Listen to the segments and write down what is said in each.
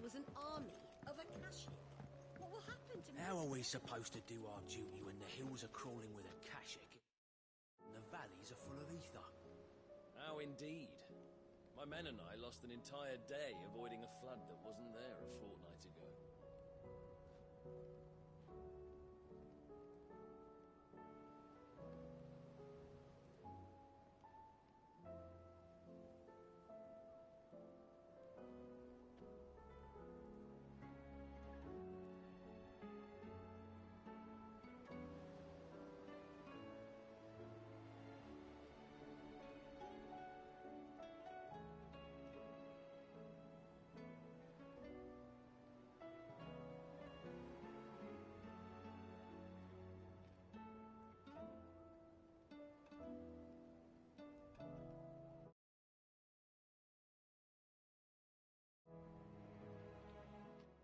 was an army of Akashic. What will happen to me? How are we supposed to do our duty when the hills are crawling with Akashic and the valleys are full of ether? How indeed. My men and I lost an entire day avoiding a flood that wasn't there a fortnight ago.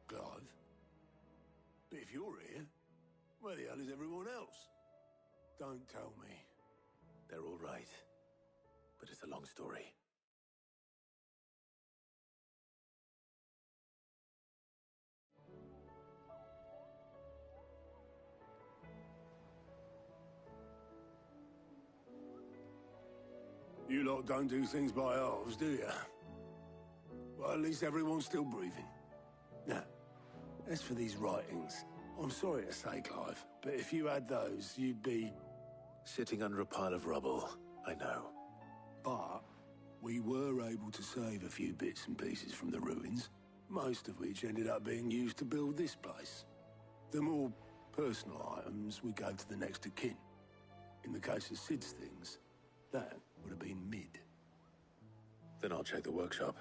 Clive? But if you're here, where the hell is everyone else? Don't tell me. They're all right. But it's a long story. You lot don't do things by halves, do you? Well, at least everyone's still breathing. Now, as for these writings, I'm sorry to say, Clive, but if you had those, you'd be... Sitting under a pile of rubble, I know. But we were able to save a few bits and pieces from the ruins, most of which ended up being used to build this place. The more personal items we gave to the next of kin. In the case of Sid's things, that would have been mid. Then I'll check the workshop.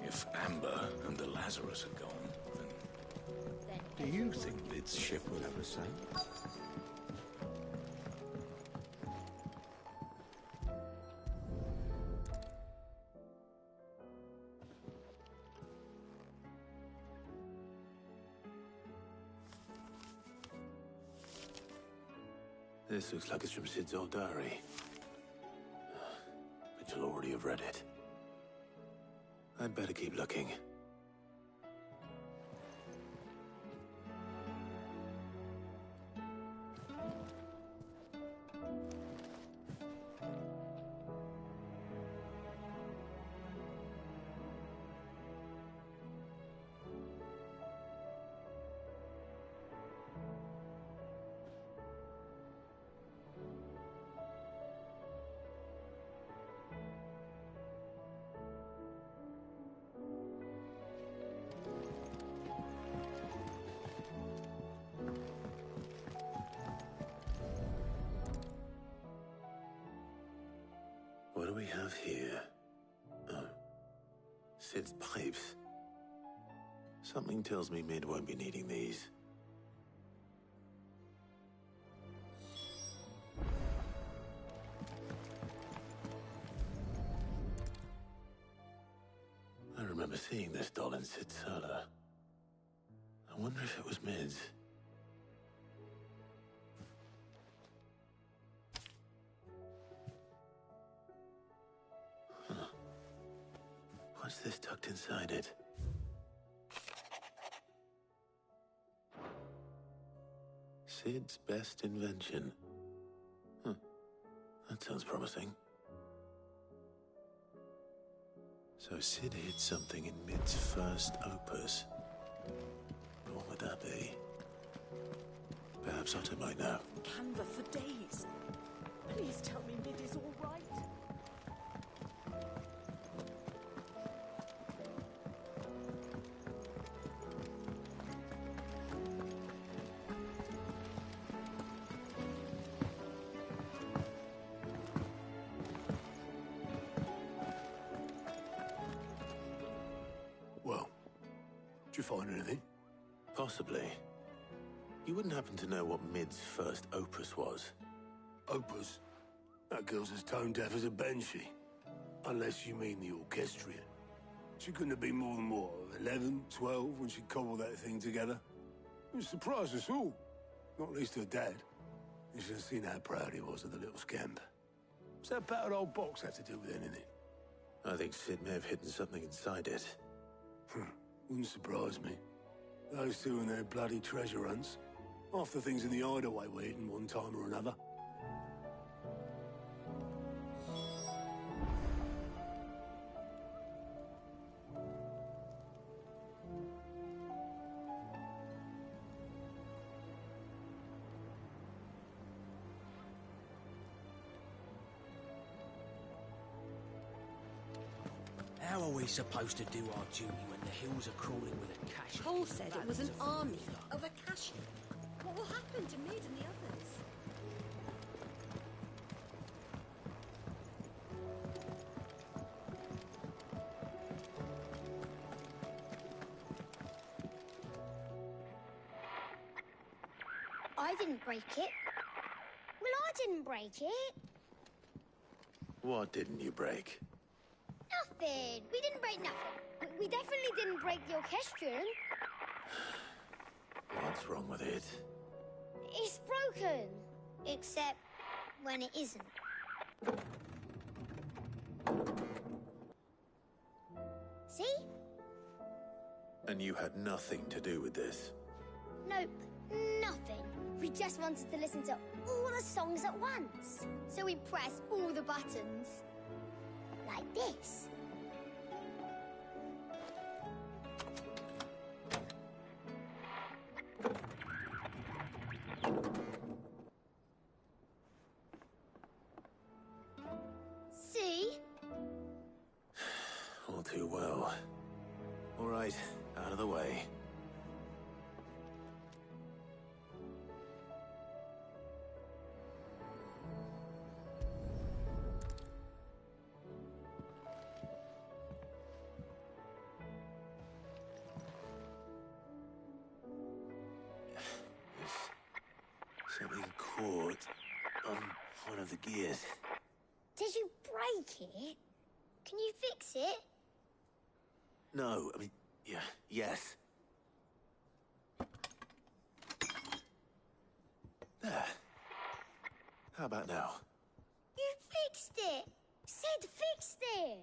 If Amber and the Lazarus are gone, then... Do you think Lid's ship will ever sail? This looks like it's from Sid's old diary. But you'll already have read it. I'd better keep looking. What do we have here? Oh. Sid's pipes. Something tells me Mid won't be needing these. I remember seeing this doll in Sid's cellar. I wonder if it was Mid's. What's this tucked inside it? Sid's best invention. That sounds promising. So Sid hid something in Mid's first opus. What would that be? Perhaps Otto might know. Canva for days. Please tell me Mid is all right. Well, did you find anything? Possibly. You wouldn't happen to know what Mid's first opus was? Opus? That girl's as tone-deaf as a banshee. Unless you mean the orchestrion. She couldn't have been more than, what, 11, 12 when she cobbled that thing together? It surprised us all. Not least her dad. You should have seen how proud he was of the little scamp. What's that battered old box have to do with anything? I think Sid may have hidden something inside it. Wouldn't surprise me. Those two and their bloody treasure hunts. Half the things in the hideaway were hidden one time or another. How are we supposed to do our duty when the hills are crawling with a cache? Cole said it was an army of Akashi. What will happen to Mid and the others? I didn't break it. Well, I didn't break it. What didn't you break? Nothing. We didn't break nothing. We definitely didn't break the orchestrion. What's wrong with it? It's broken. Except when it isn't. See? And you had nothing to do with this? Nope. Nothing. We just wanted to listen to all the songs at once. So we pressed all the buttons. Like this. See? All too well. All right, out of the way. Something caught on one of the gears. Did you break it? Can you fix it? No, I mean, yeah, yes. There. How about now? You fixed it! Sid fixed it!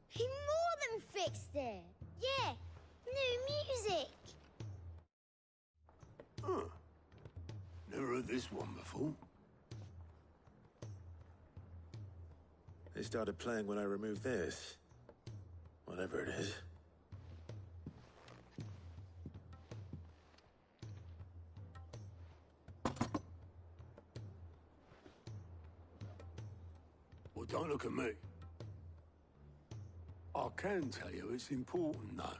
He more than fixed it! Yeah, new music! Huh. Never heard this one before. They started playing when I removed this. Whatever it is. Well, don't look at me. I can tell you it's important, though.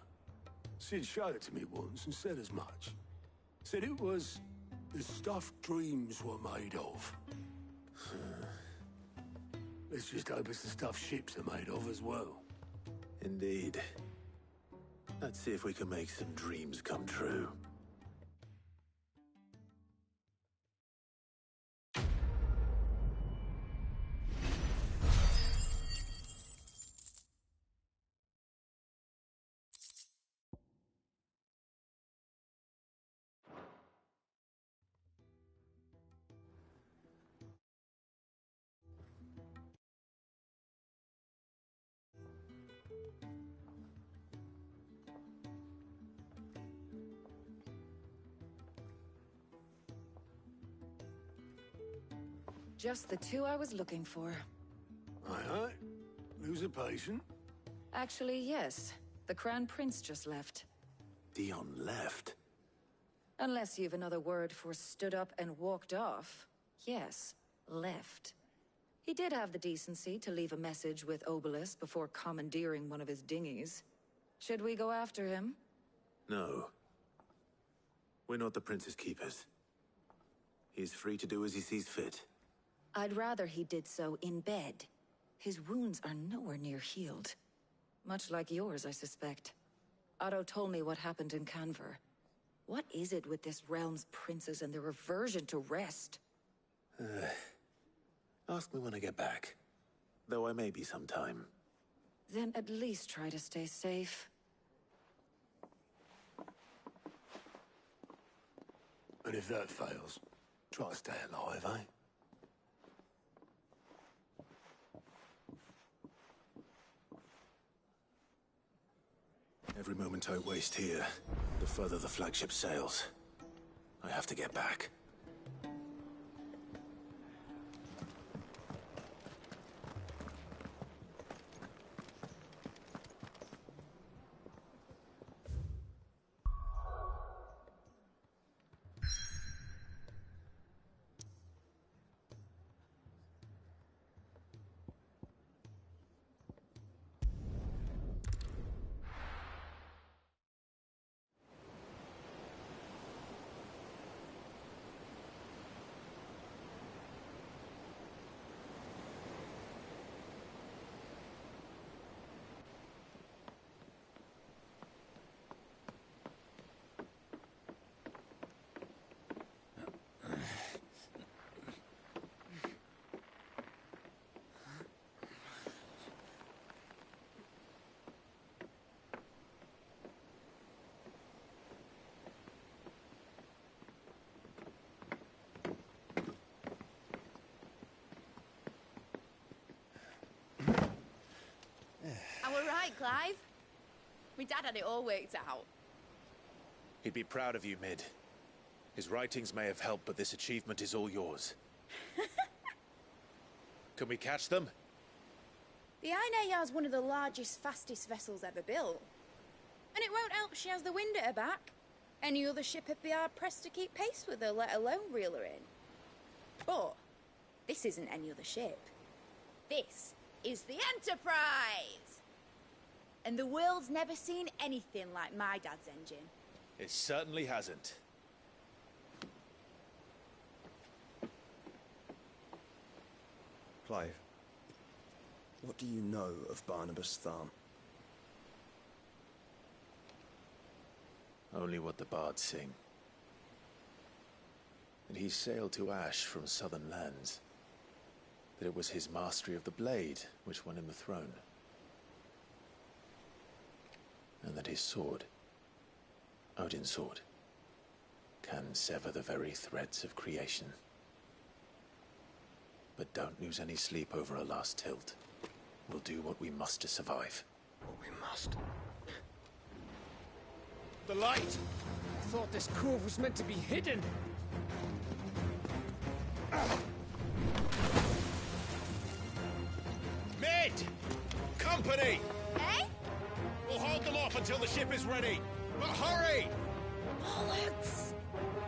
Sid showed it to me once and said as much. Said it was the stuff dreams were made of. Let's just hope it's the stuff ships are made of as well. Indeed. Let's see if we can make some dreams come true. Just the two I was looking for. Aye. Lose a patient? Actually, yes. The Crown Prince just left. Dion left? Unless you've another word for stood up and walked off. Yes, left. He did have the decency to leave a message with Obelisk before commandeering one of his dinghies. Should we go after him? No. We're not the Prince's keepers. He's free to do as he sees fit. I'd rather he did so in bed. His wounds are nowhere near healed. Much like yours, I suspect. Otto told me what happened in Canver. What is it with this realm's princes and their aversion to rest? Ask me when I get back. Though I may be sometime. Then at least try to stay safe. And if that fails, try to stay alive, eh? Every moment I waste here, the further the flagship sails. I have to get back. I were right, Clive. My dad had it all worked out. He'd be proud of you, Mid. His writings may have helped, but this achievement is all yours. Can we catch them? The Ainayar's one of the largest, fastest vessels ever built. And it won't help she has the wind at her back. Any other ship would be hard-pressed to keep pace with her, let alone reel her in. But this isn't any other ship. This is the Enterprise! And the world's never seen anything like my dad's engine. It certainly hasn't. Clive, what do you know of Barnabas Tharm? Only what the bards sing. That he sailed to Ash from southern lands. That it was his mastery of the blade which won him the throne. And that his sword, Odin's sword, can sever the very threads of creation. But don't lose any sleep over a last tilt. We'll do what we must to survive. What we must. The light! I thought this cove was meant to be hidden. Mid! Company! Eh? We'll hold them off until the ship is ready. But hurry! Bollocks!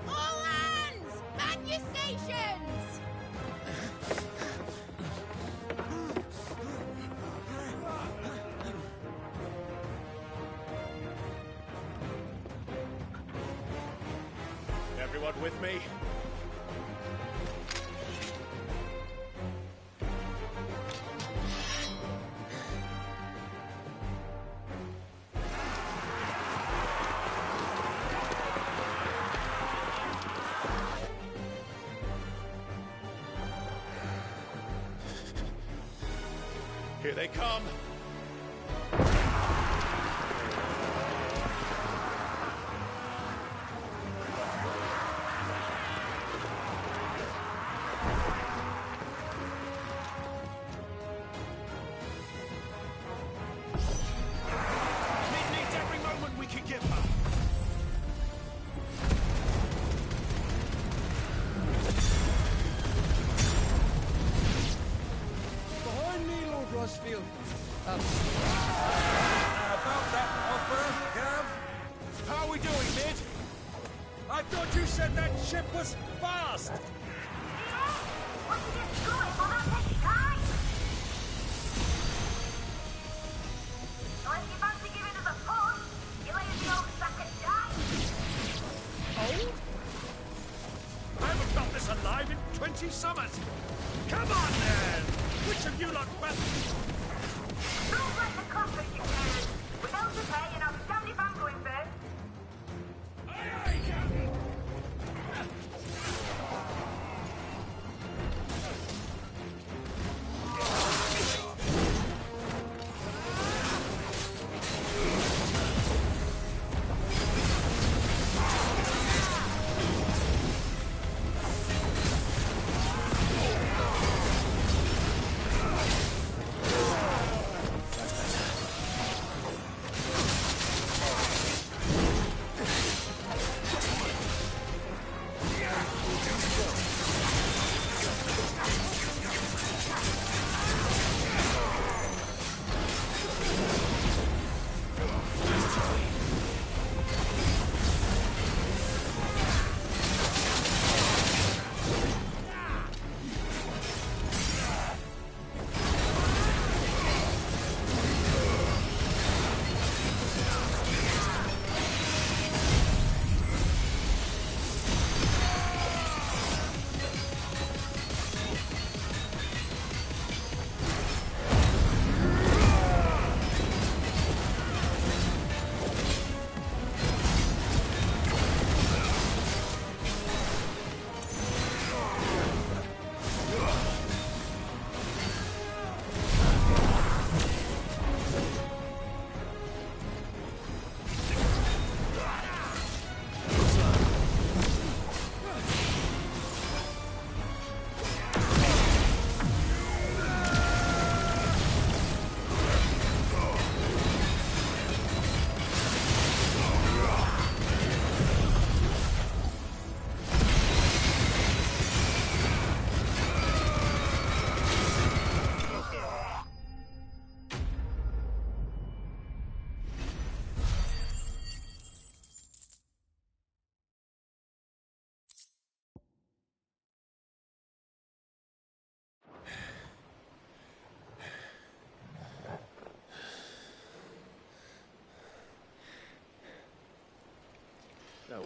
All hands! Man your stations! Everyone with me? Here they come! Mid needs every moment we can give her! Behind me, Lord Rosfield. About that offer, Gav? How are we doing, Mid? I thought you said that ship was fast! Old? I haven't felt this alive in 20 summers! Come on, then! Which of you lot better? Don't let the cockpit get carried. Without the pay and outstanding vanguard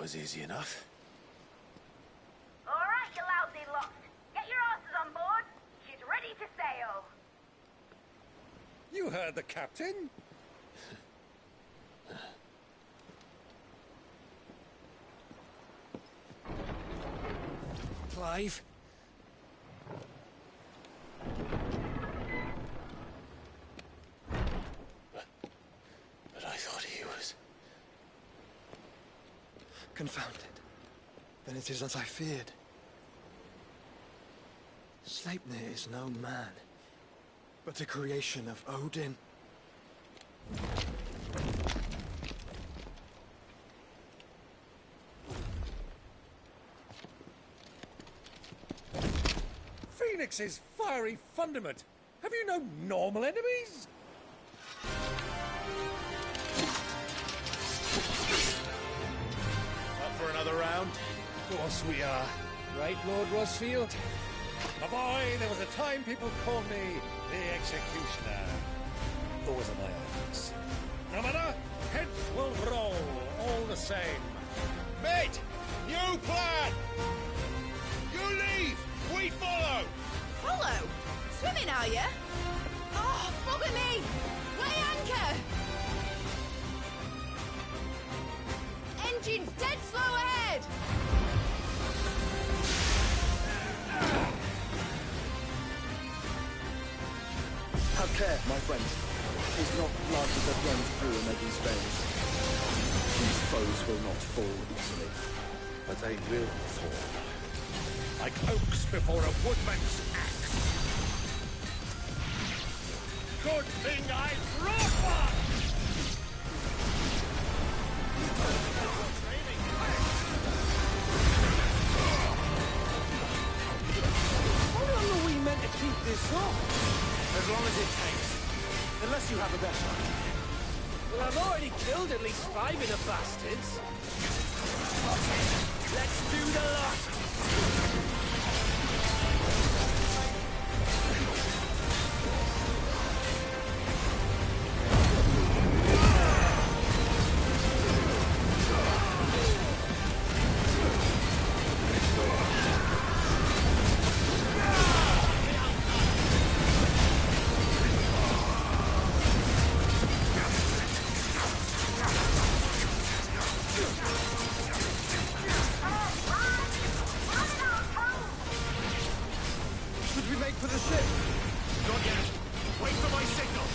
was easy enough. All right, you lousy lot. Get your asses on board. She's ready to sail. You heard the captain. Clive? But I thought he was... Confounded. Then it is as I feared. Sleipnir is no man, but a creation of Odin. Phoenix's fiery fundament. Have you no normal enemies? Up for another round? Of course we are. Right, Lord Rosfield? My boy, there was a time people called me the Executioner. Always on my hands. No matter, heads will roll, all the same. Mate! New plan! You leave! We follow! Follow? Swimming, are you? Oh, bugger me! Weigh anchor! Engine's dead slow ahead! Have care, my friends. It's not blood that runs through Megan's veins. These foes will not fall easily. But they will fall. Like oaks before a woodman's axe. Good thing I brought one! How long are we meant to keep this on? As long as it takes. Unless you have a better. Well, I've already killed at least 5 of the bastards. Let's do the lot! Should we make for the ship? Not yet. Wait for my signal.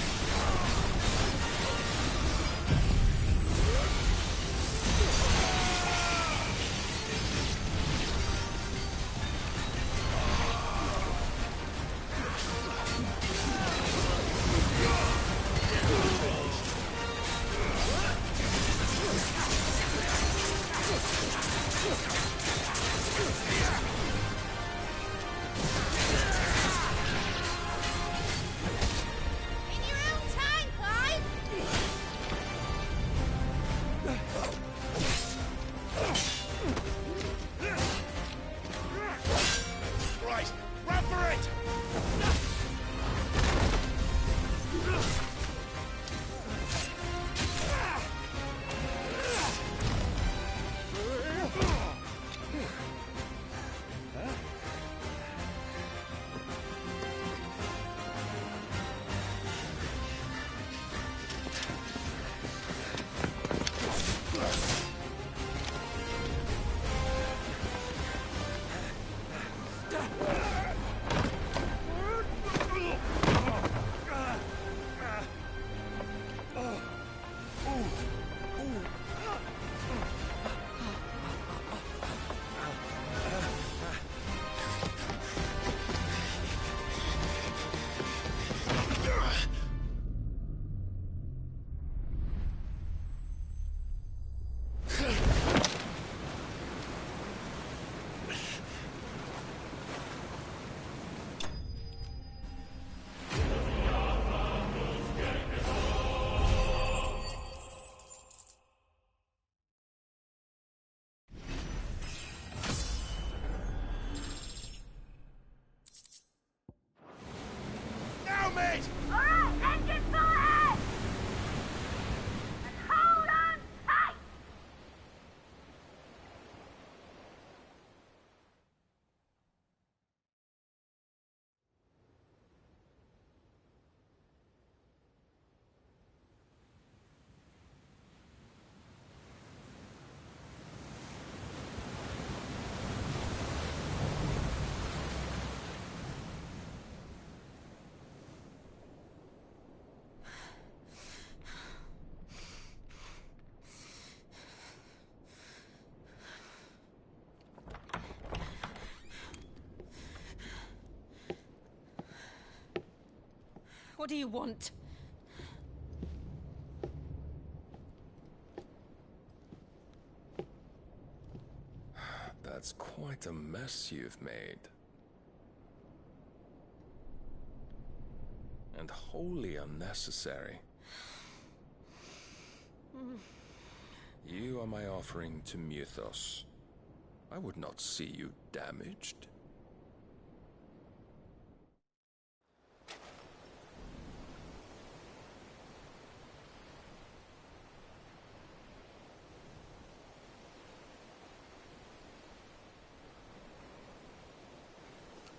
In your own time, Clive! Right, run for it! Now, mate! All right, engine full ahead! And hold on tight! What do you want? That's quite a mess you've made. And wholly unnecessary. You are my offering to Mythos. I would not see you damaged.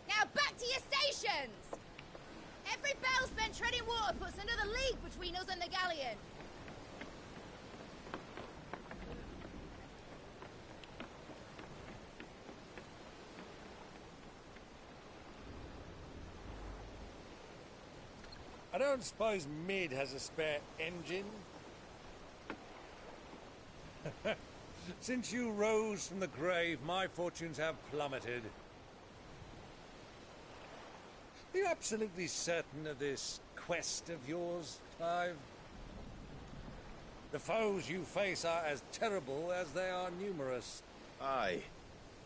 Now back to your stations! Every bell spent treading water puts another league between us and the galleon. I don't suppose Mid has a spare engine? Since you rose from the grave, my fortunes have plummeted. Are you absolutely certain of this quest of yours, Clive? The foes you face are as terrible as they are numerous. Aye.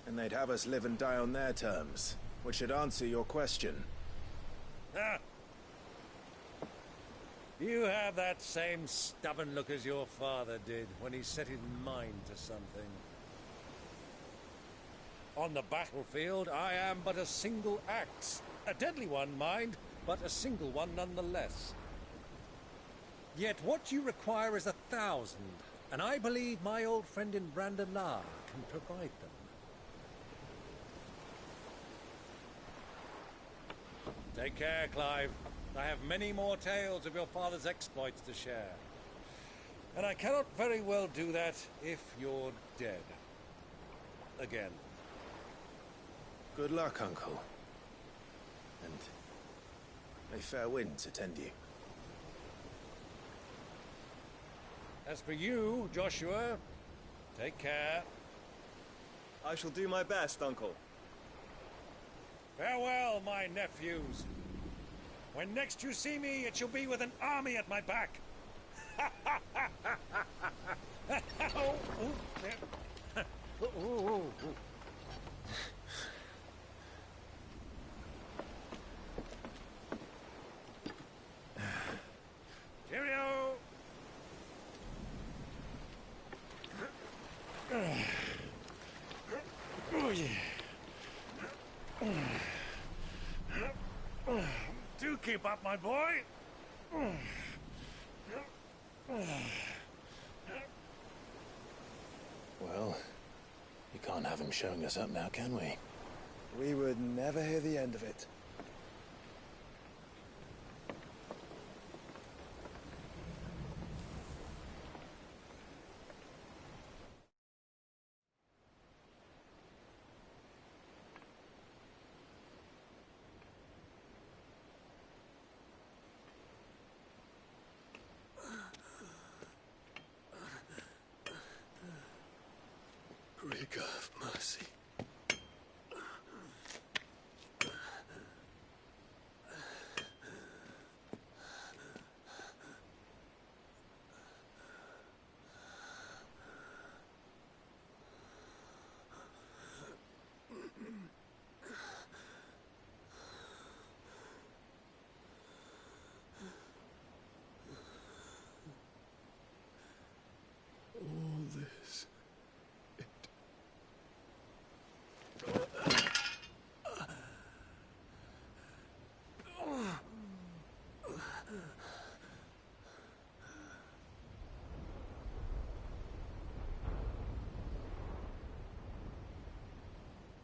And they'd have us live and die on their terms, which should answer your question. Ah! You have that same stubborn look as your father did when he set his mind to something. On the battlefield, I am but a single axe. A deadly one, mind, but a single one nonetheless. Yet what you require is 1,000, and I believe my old friend in Brandalar can provide them. Take care, Clive. I have many more tales of your father's exploits to share. And I cannot very well do that if you're dead. Again. Good luck, Uncle. And may fair winds attend you. As for you, Joshua, take care. I shall do my best, Uncle. Farewell, my nephews. When next you see me, it shall be with an army at my back. Oh, there. Oh. Cheerio! Oh, yeah. Do keep up, my boy. Well, you can't have him showing us up now, can we? We would never hear the end of it. Rig of mercy. All this.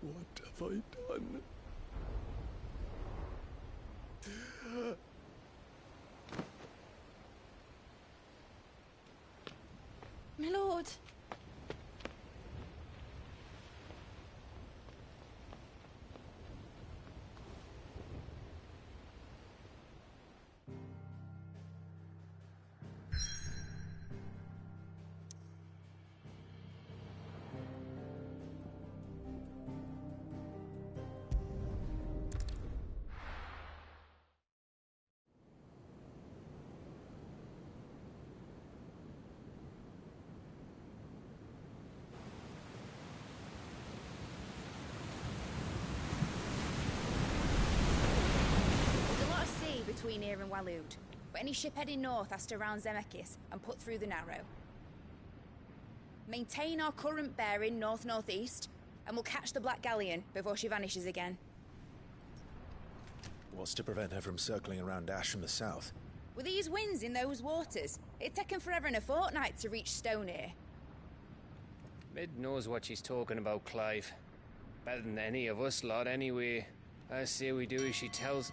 What have I done? My lord. between here and Waloed. But any ship heading north has to round Zemeckis and put through the Narrow. Maintain our current bearing north-northeast, and we'll catch the Black Galleon before she vanishes again. What's to prevent her from circling around Ash from the south? With these winds in those waters, it'd taken forever and a fortnight to reach Stonehere. Mid knows what she's talking about, Clive. Better than any of us lot, anyway. I say we do as she tells.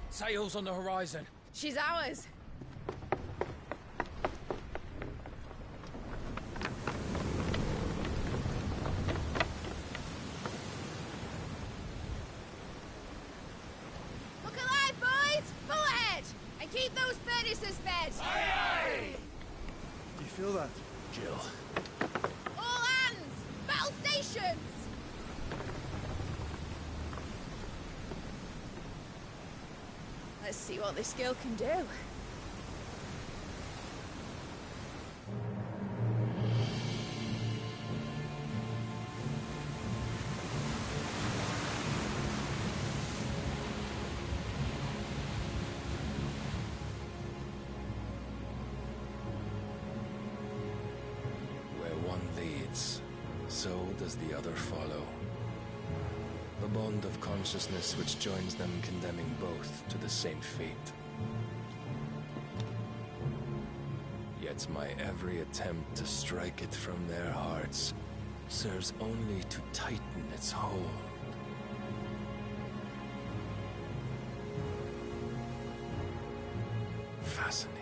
Sails on the horizon. She's ours. Look alive, boys! Full ahead! And keep those furnaces fed! Aye, aye! You feel that? Jill. All hands! Battle stations! Let's see what this girl can do. Where one leads, so does the other follow. A bond of consciousness which joins them, condemning both to the same fate. Yet my every attempt to strike it from their hearts serves only to tighten its hold. Fascinating.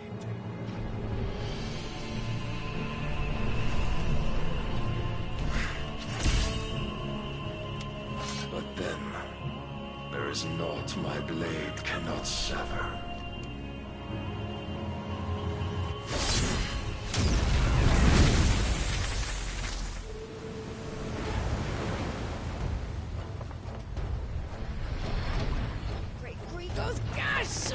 But then, there is naught my blade cannot sever. Great Gregor's gas!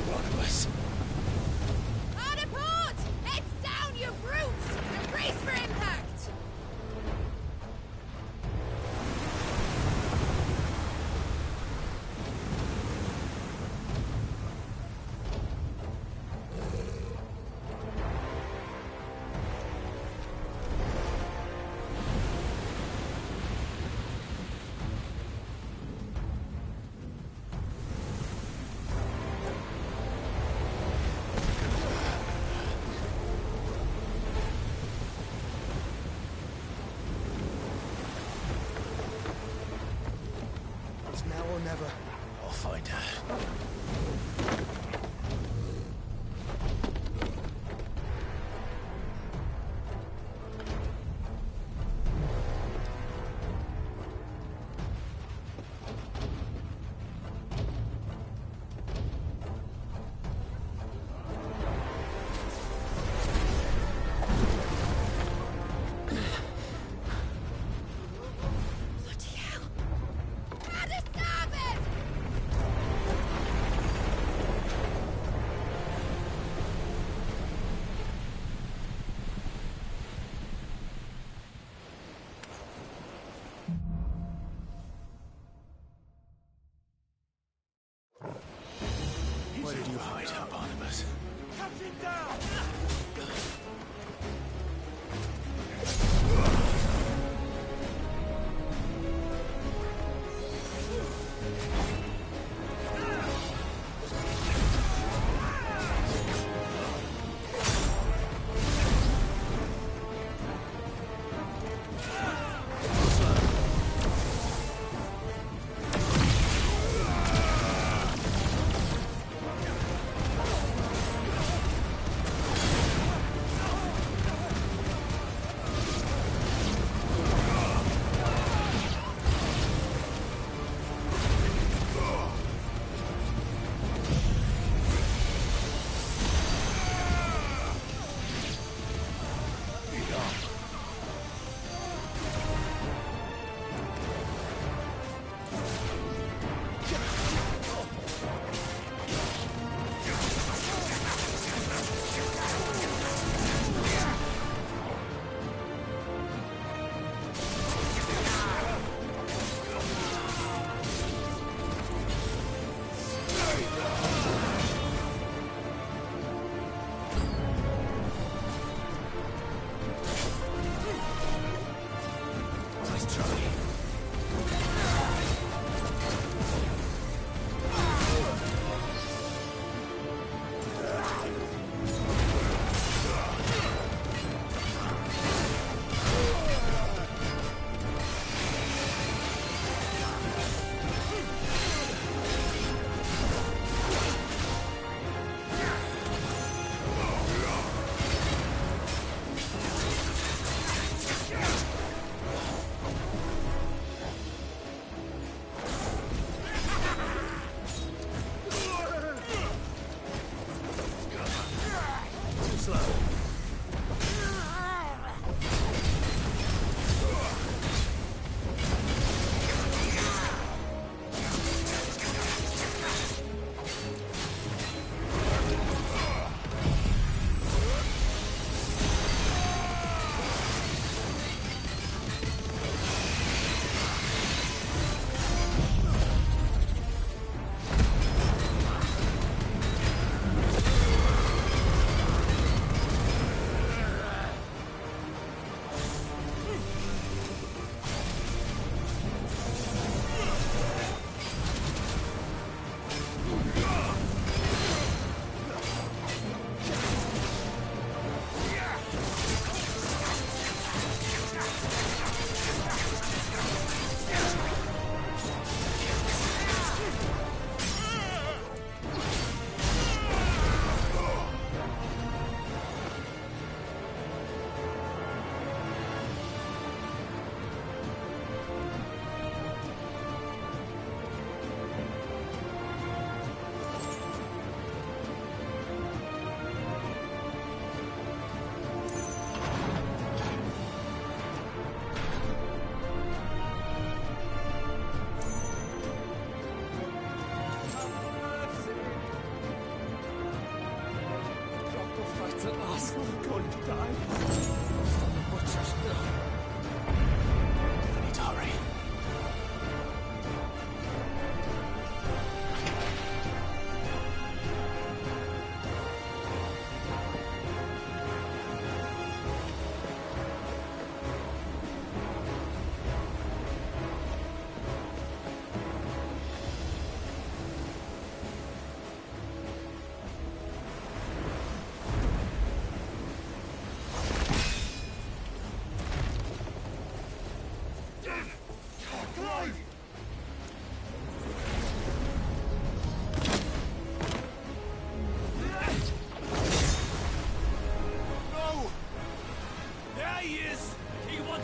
One of us. Hard apart! Heads down, you brutes! And brace for impact! It's now or never. I'll find her. Bloody hell! How to stop it!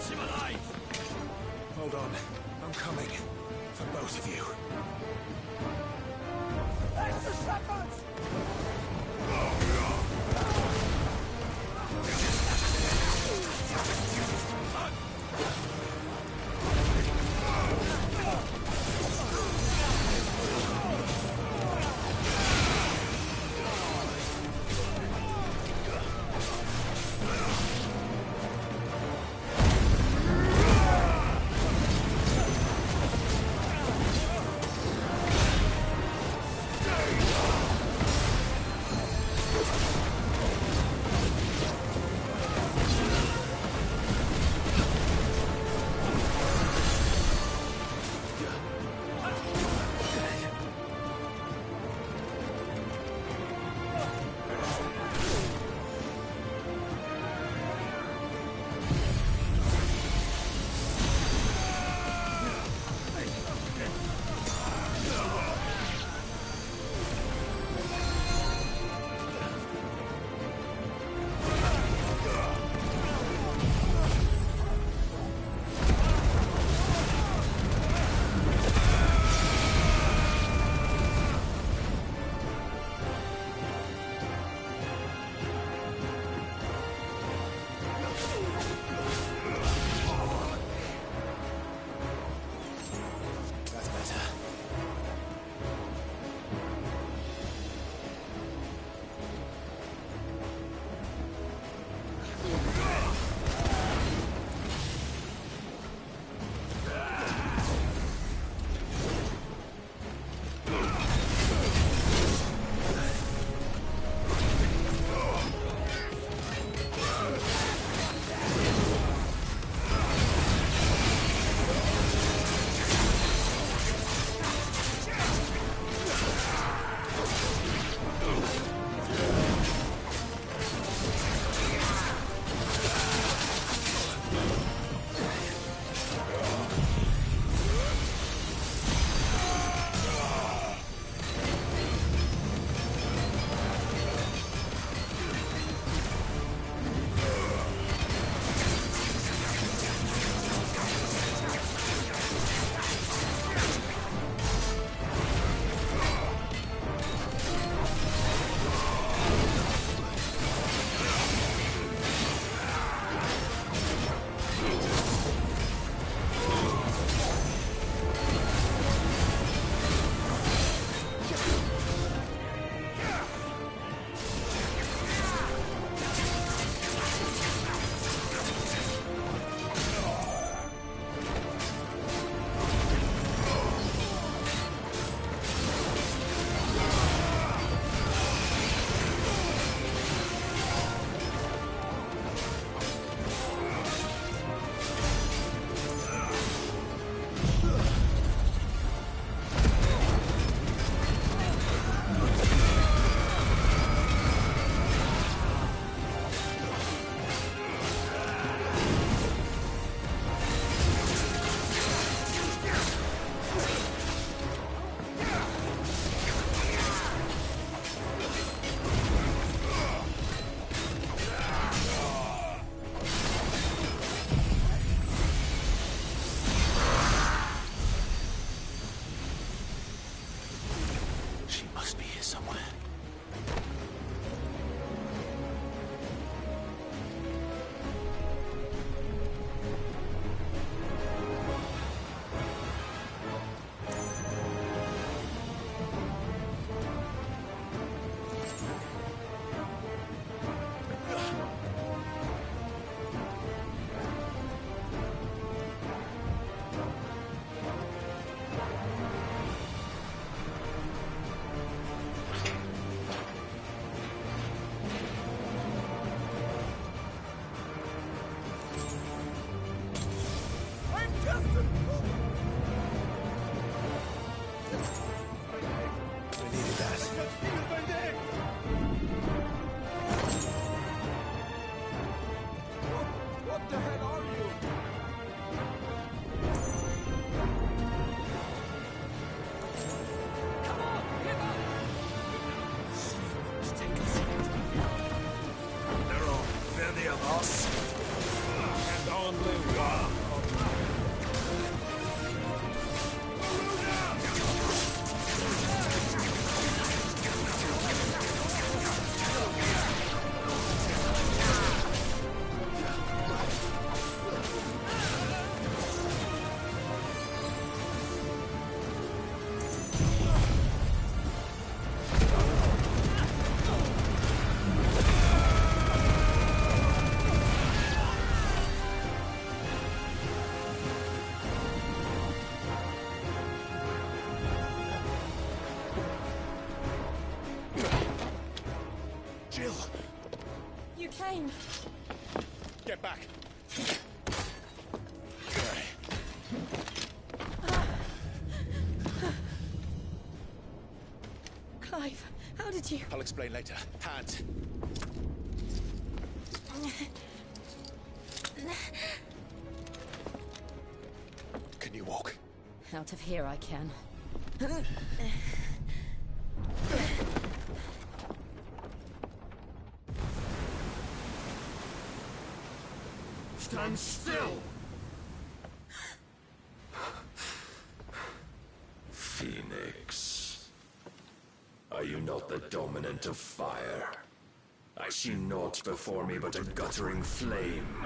Catch him alive! Hold on. I'm coming. For both of you. Extra shepherds! And only one. Get back! Clive, how did you... I'll explain later. Hands. Can you walk? Out of here I can. Stand still! Phoenix. Are you not the dominant of fire? I see naught before me but a guttering flame.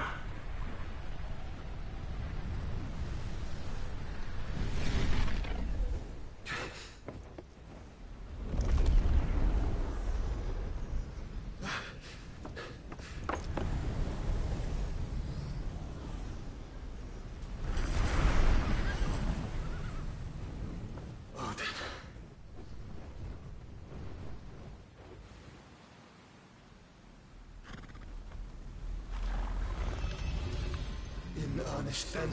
In earnest, then.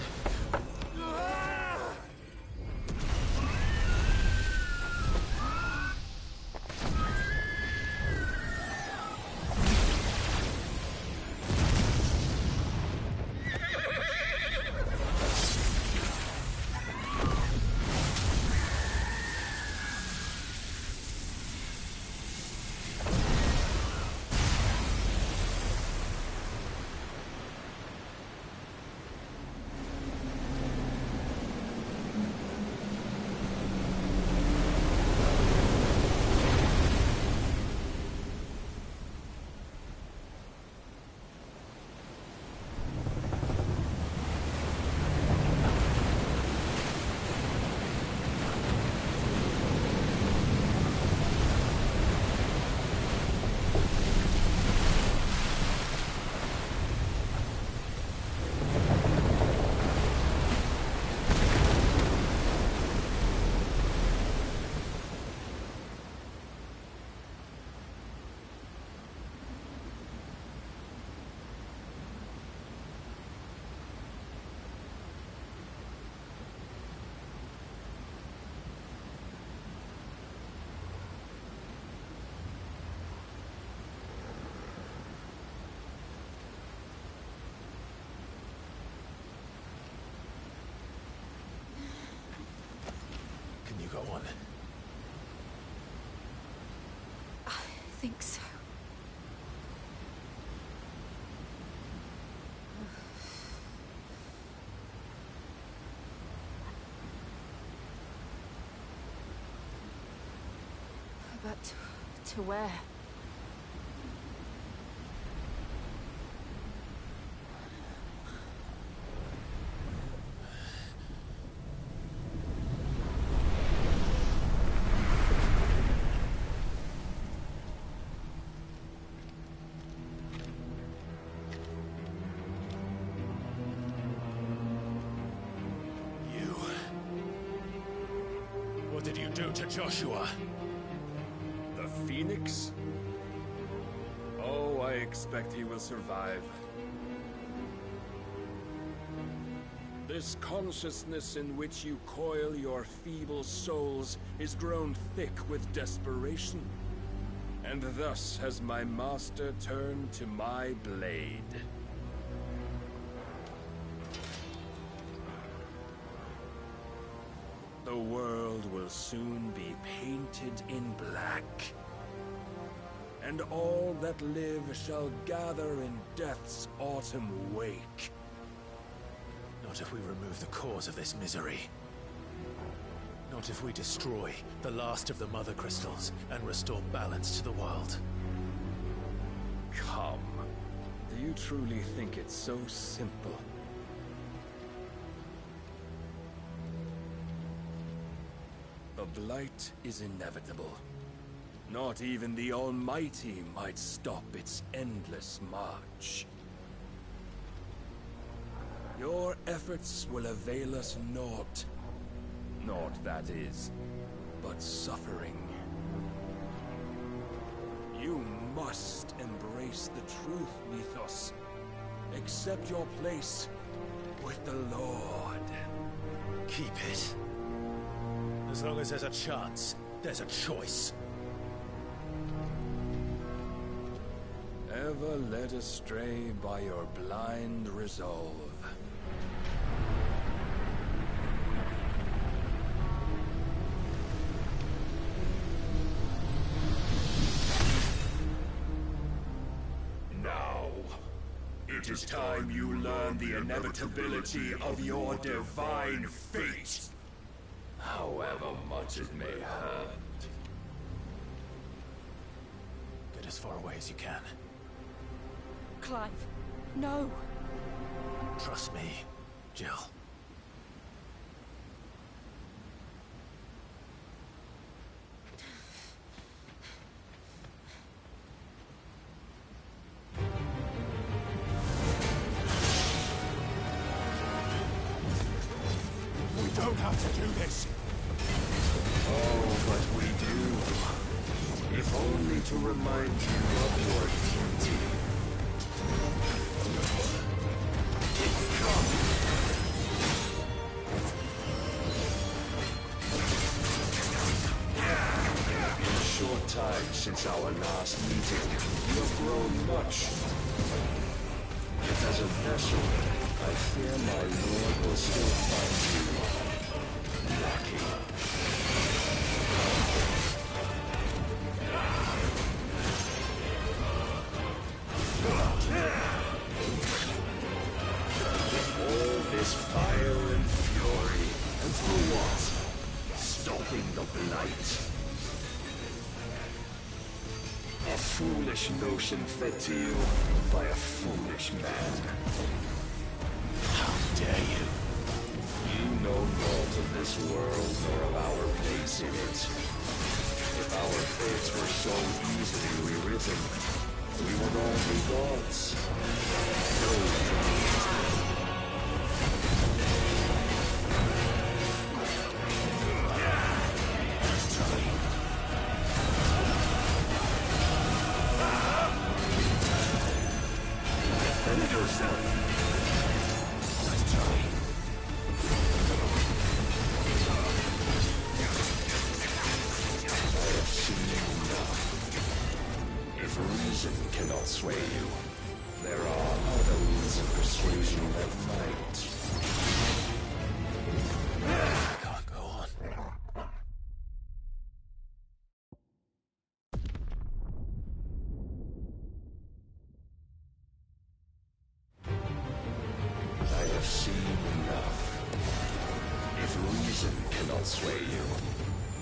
Can you go on? I think so. But to where? What did you do to Joshua? The Phoenix? Oh, I expect he will survive. This consciousness in which you coil your feeble souls is grown thick with desperation. And thus has my master turned to my blade. The world will soon be painted in black. And all that live shall gather in death's autumn wake. Not if we remove the cause of this misery. Not if we destroy the last of the Mother Crystals and restore balance to the world. Come. Do you truly think it's so simple? The Blight is inevitable. Not even the Almighty might stop its endless march. Your efforts will avail us naught. Naught, that is, but suffering. You must embrace the truth, Mythos. accept your place with the Lord. Keep it. As long as there's a chance, there's a choice. Ever led astray by your blind resolve. Now, it is time you learn the inevitability of your divine fate. However much it may hurt. Get as far away as you can. Clive, no. Trust me, Jill. We don't have to do this. Oh, but we do. If only to remind you of your duty. In a short time since our last meeting, you have grown much. Yet as a vessel, I fear my lord will still find you lacking. All this fire and fury, and for what? Stopping the blight. A foolish notion fed to you by a foolish man. How dare you? You know naught of this world nor of our place in it. If our fates were so easily rewritten, we would all be gods. Defend yourself. Nice try. I have seen enough. If reason cannot sway you, there are other means of persuasion that might. Can't go on. I have seen enough. If reason cannot sway you,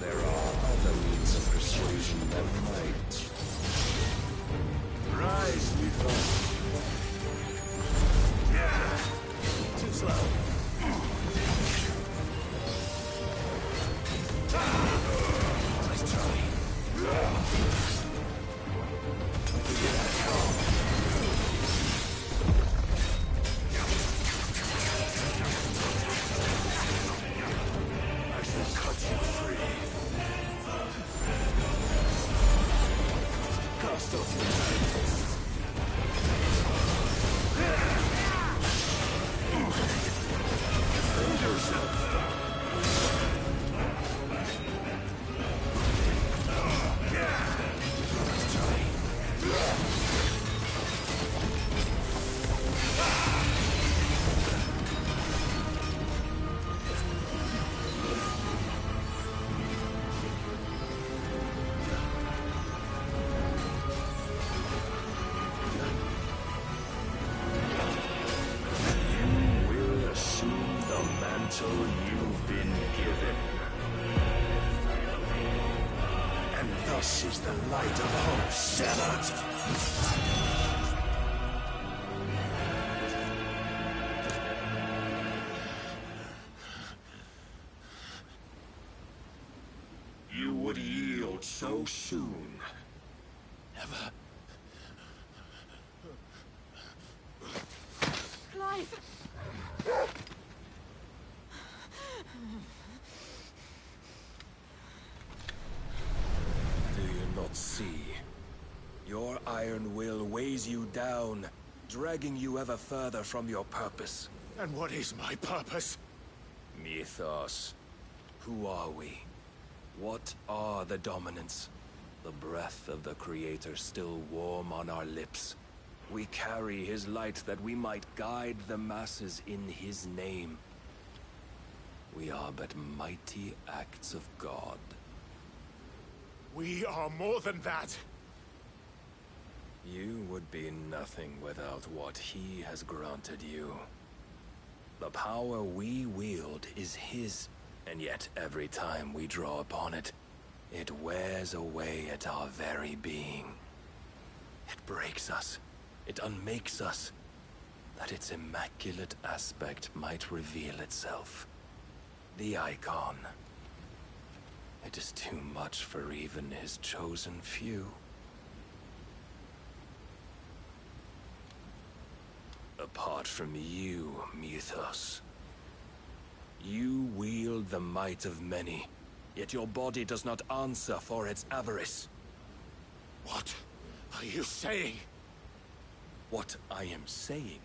there are other means of persuasion that might. Rise with us. Too slow. Nice try. I shall cut you free. Cast off your hands. Defend yourself. You will assume the mantle you've been given. And thus is the light of hope severed. You would yield so soon. Never. Clive! Do you not see? Your iron will weighs you down, dragging you ever further from your purpose. And what is my purpose? Mythos. Who are we? What are the dominants? The breath of the Creator still warm on our lips. We carry his light that we might guide the masses in his name. We are but mighty acts of God. We are more than that. You would be nothing without what he has granted you. The power we wield is his, and yet every time we draw upon it, it wears away at our very being. It breaks us. It unmakes us, that its immaculate aspect might reveal itself. The icon. It is too much for even his chosen few. Apart from you, Mythos, you wield the might of many, yet your body does not answer for its avarice. What are you saying? What I am saying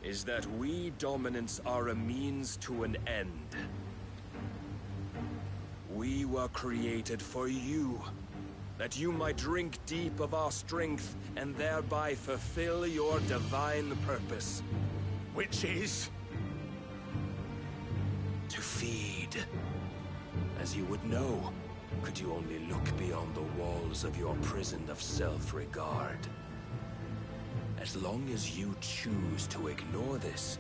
is that we dominants are a means to an end. We were created for you, that you might drink deep of our strength and thereby fulfill your divine purpose. Which is? To feed. As you would know, could you only look beyond the walls of your prison of self-regard. As long as you choose to ignore this,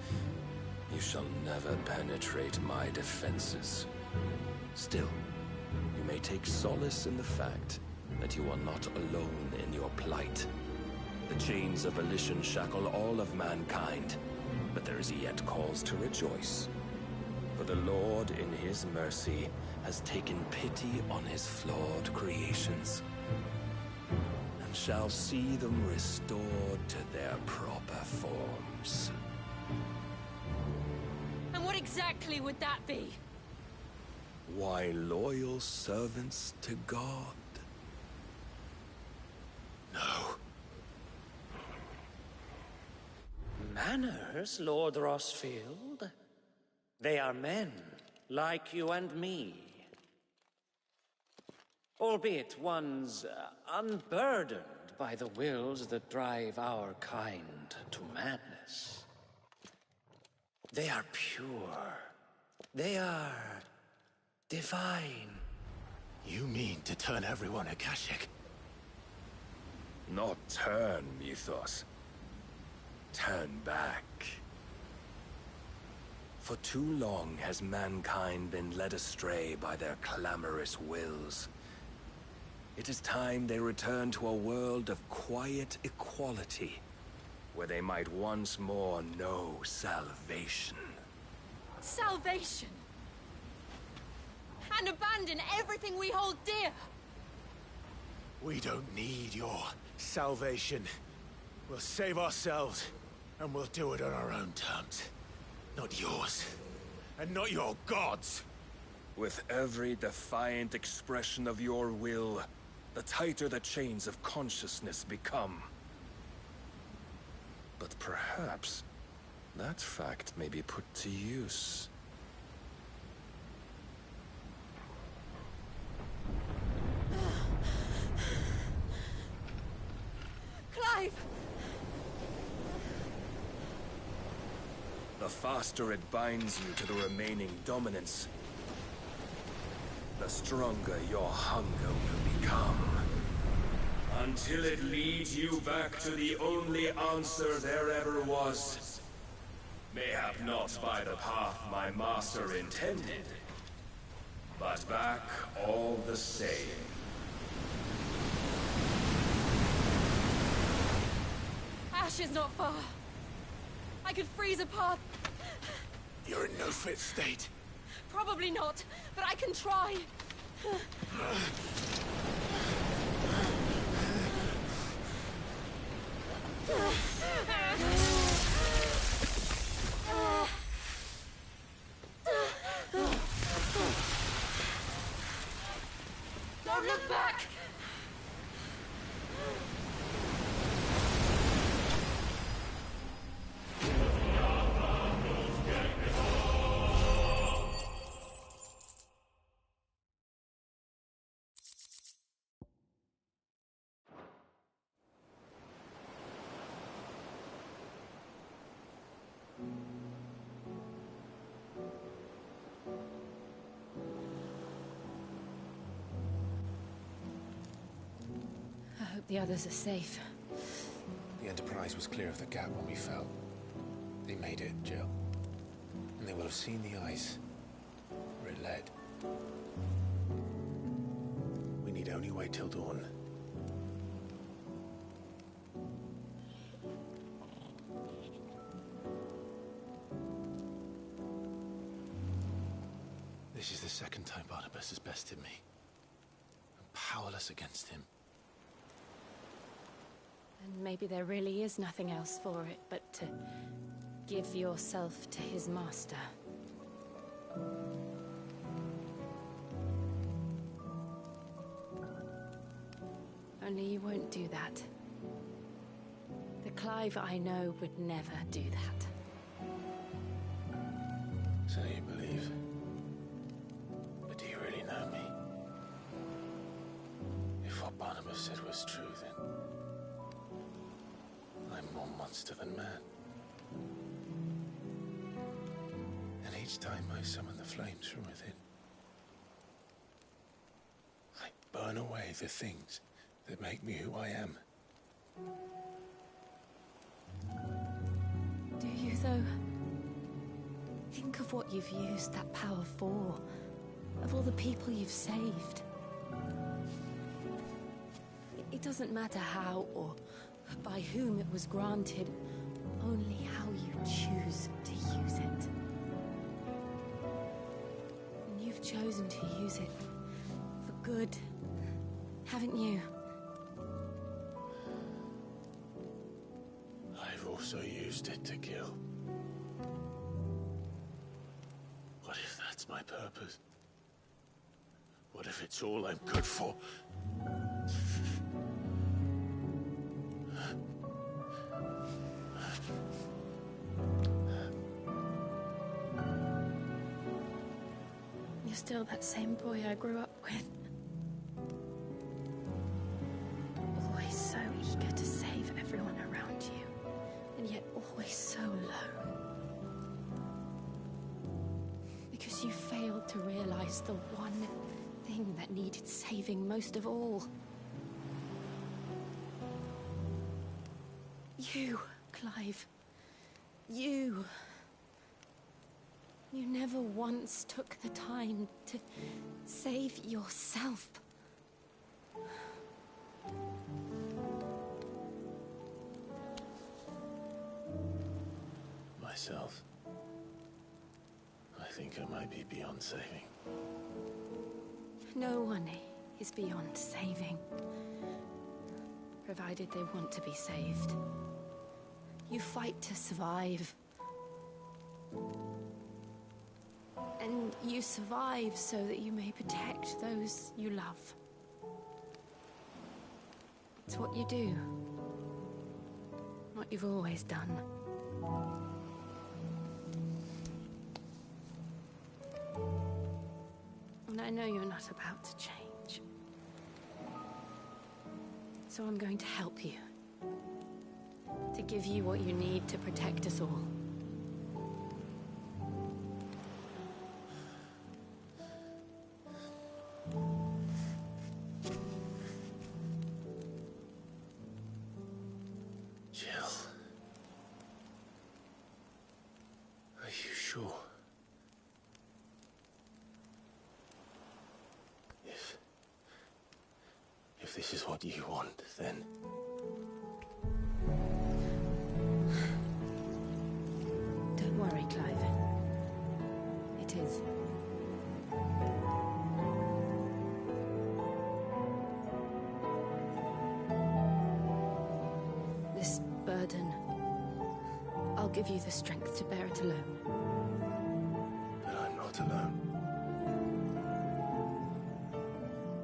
you shall never penetrate my defenses. Still, you may take solace in the fact that you are not alone in your plight. The chains of volition shackle all of mankind, but there is yet cause to rejoice. For the Lord, in his mercy, has taken pity on his flawed creations, and shall see them restored to their proper forms. And what exactly would that be? Why, loyal servants to God. No. Manners, Lord Rosfield? They are men, like you and me. Albeit ones unburdened by the wills that drive our kind to madness. They are pure. They are divine. You mean to turn everyone Akashic? Not turn, Mythos. Turn back. For too long has mankind been led astray by their clamorous wills. It is time they return to a world of quiet equality, where they might once more know salvation. Salvation? And abandon everything we hold dear? We don't need your salvation. We'll save ourselves, and we'll do it on our own terms. Not yours, and not your gods. With every defiant expression of your will, the tighter the chains of consciousness become. But perhaps that fact may be put to use. Clive! The faster it binds you to the remaining dominance, the stronger your hunger will become. Until it leads you back to the only answer there ever was. Mayhap not by the path my master intended, but back all the same. Ash is not far. I could freeze a path. You're in no fit state. Probably not, but I can try. Don't look back! hope the others are safe. The Enterprise was clear of the gap when we fell. They made it, Jill. And they will have seen the ice where it led. We need only wait till dawn. This is the second time Barnabas has bested me. I'm powerless against him. And maybe there really is nothing else for it but to give yourself to his master. Only you won't do that. The Clive I know would never do that. So you believe? But do you really know me? If what Barnabas said was true, then I'm more monster than man. And each time I summon the flames from within, I burn away the things that make me who I am. Do you, though? Think of what you've used that power for. Of all the people you've saved. It doesn't matter how or by whom it was granted, only how you choose to use it. And you've chosen to use it for good, haven't you? I've also used it to kill. What if that's my purpose? What if it's all I'm good for? You're still that same boy I grew up with. Always so eager to save everyone around you, and yet always so alone. Because you failed to realize the one thing that needed saving most of all. You, Clive. You. You never once took the time to save yourself. Myself? I think I might be beyond saving. No one is beyond saving. Provided they want to be saved. You fight to survive. And you survive so that you may protect those you love. It's what you do. What you've always done. And I know you're not about to change. So I'm going to help you. To give you what you need to protect us all. Jill. Are you sure? If this is what you want, then... Don't worry, Clive. It is. This burden, I'll give you the strength to bear it alone. But I'm not alone.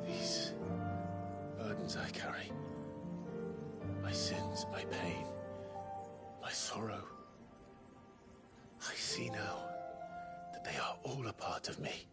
These burdens I carry, my sins, my pain, my sorrow, I see now that they are all a part of me.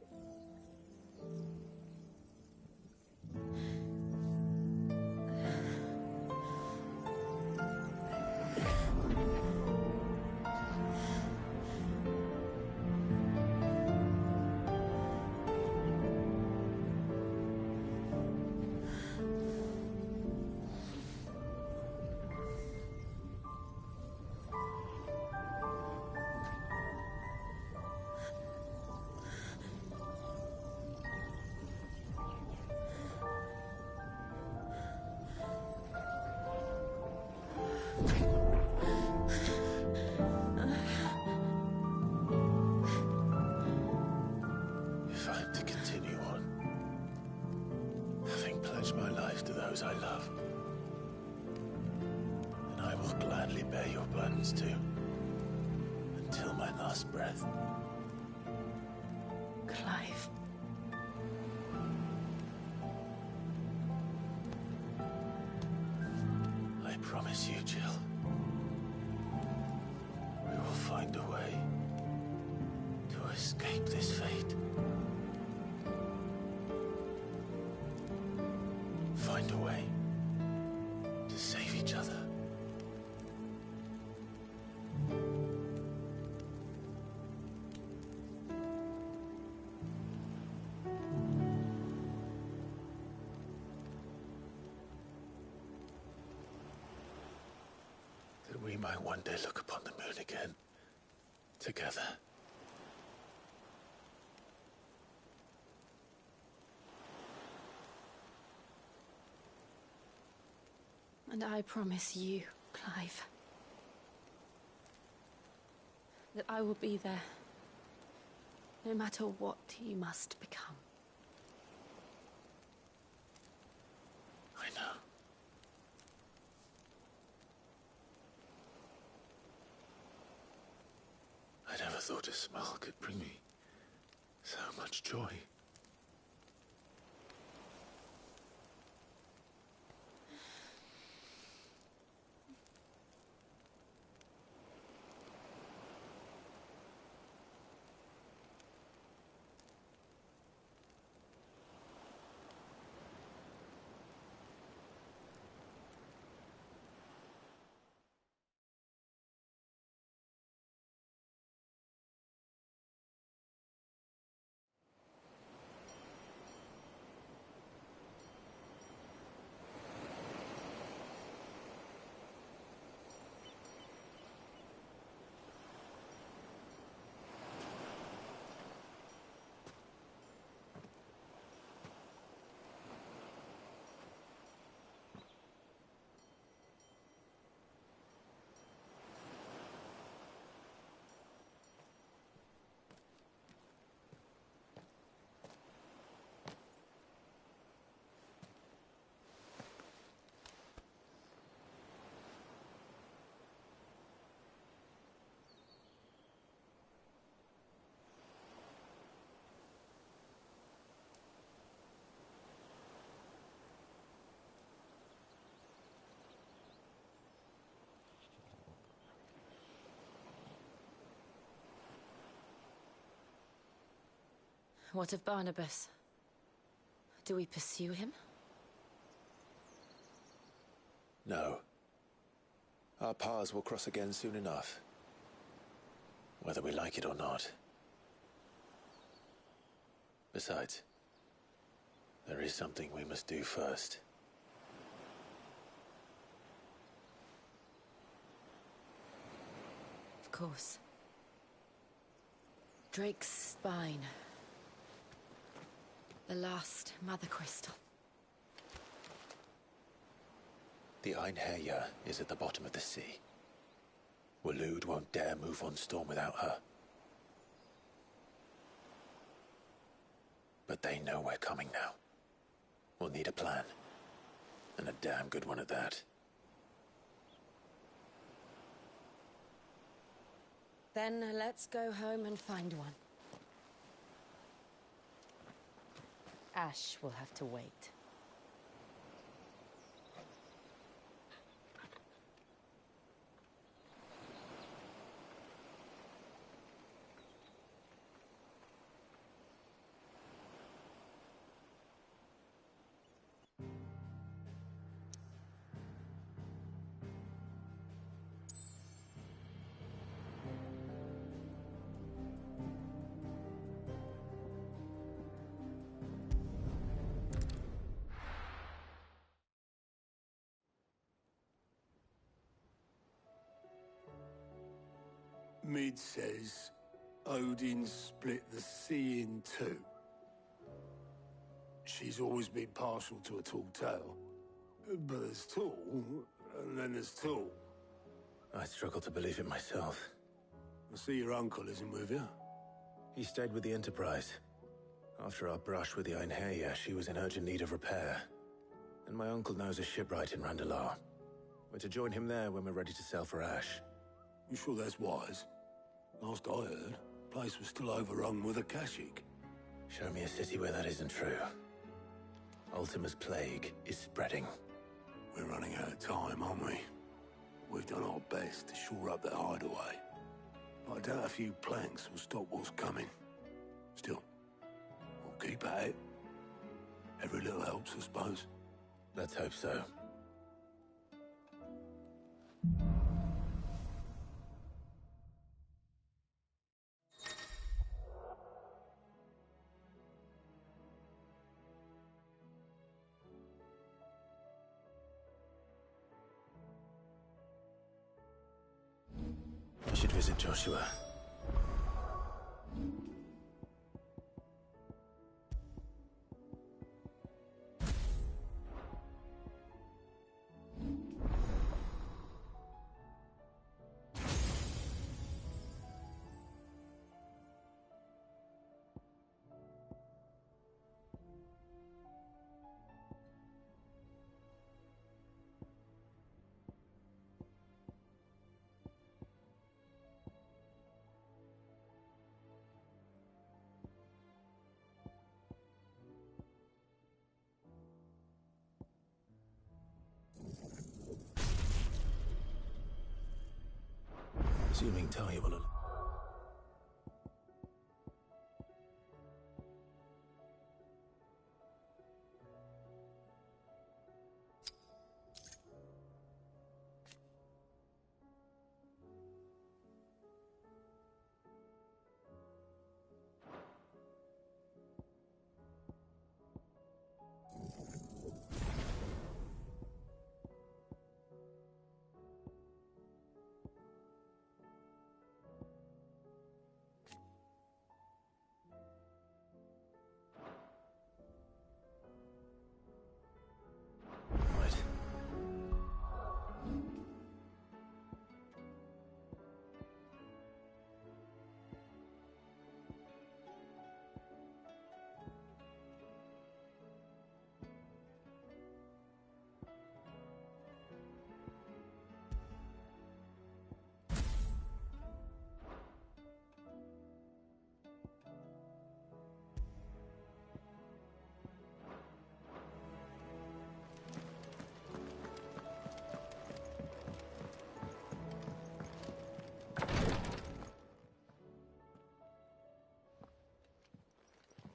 those I love. And I will gladly bear your burdens too, until my last breath. Clive. I promise you, Jill. We will find a way to escape this fate. Find a way to save each other. That we might one day look upon the moon again, together. And I promise you, Clive, that I will be there, no matter what you must become. I know. I never thought a smile could bring me so much joy. What of Barnabas? Do we pursue him? No. Our paths will cross again soon enough. Whether we like it or not. Besides, there is something we must do first. Of course. Drake's spine. The last Mother Crystal. The Einherjar is at the bottom of the sea. Waloed won't dare move on Storm without her. But they know we're coming now. We'll need a plan. And a damn good one at that. Then let's go home and find one. Ash will have to wait. Mid says Odin split the sea in two. She's always been partial to a tall tale. But there's tall, and then there's tall. I struggle to believe it myself. I see your uncle isn't with you. He stayed with the Enterprise. After our brush with the Einherjar, she was in urgent need of repair. And my uncle knows a shipwright in Randalar. We're to join him there when we're ready to sail for Ash. You sure that's wise? Last I heard, the place was still overrun with Akashic. Show me a city where that isn't true. Ultima's plague is spreading. We're running out of time, aren't we? We've done our best to shore up that hideaway. But I doubt a few planks will stop what's coming. Still, we'll keep at it. Every little helps, I suppose. Let's hope so. I should visit Joshua. Assuming Talia will...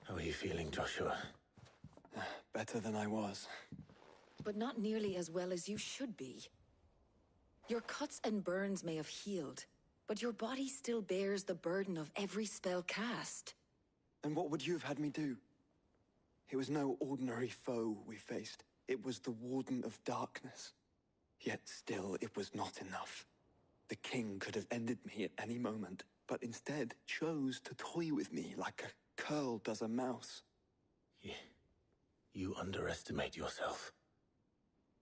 How are you feeling, Joshua? Better than I was. But not nearly as well as you should be. Your cuts and burns may have healed, but your body still bears the burden of every spell cast. And what would you have had me do? It was no ordinary foe we faced. It was the Warden of Darkness. Yet still, it was not enough. The king could have ended me at any moment, but instead chose to toy with me like a curl does a mouse. You underestimate yourself.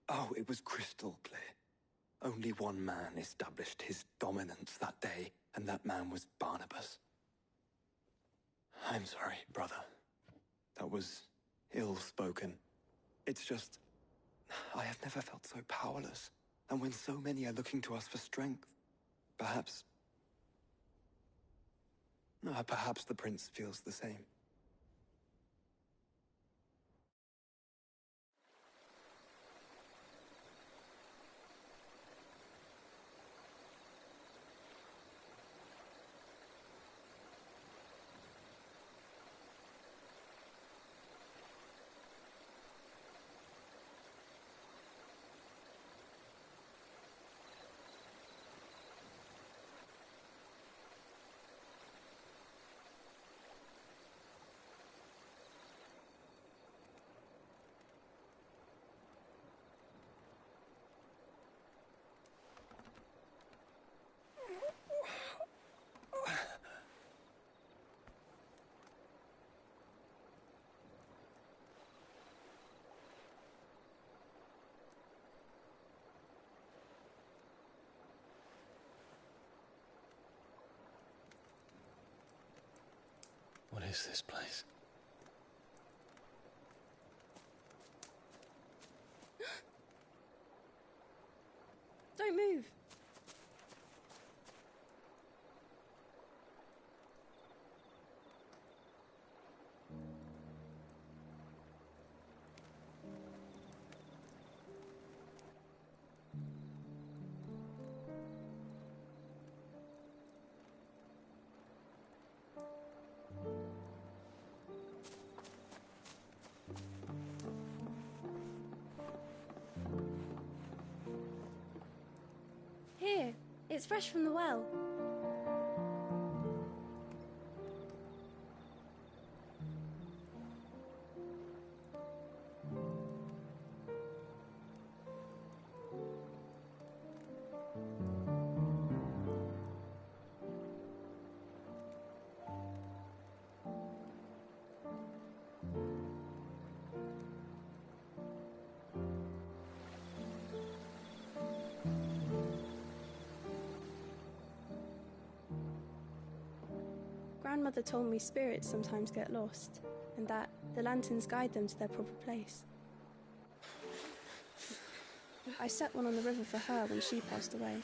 Oh, it was crystal clear. Only one man established his dominance that day, and that man was Barnabas. I'm sorry, brother. That was ill-spoken. It's just... I have never felt so powerless. And when so many are looking to us for strength, perhaps... perhaps the prince feels the same. What is this place? It's fresh from the well. Grandmother told me spirits sometimes get lost, and that the lanterns guide them to their proper place. I set one on the river for her when she passed away.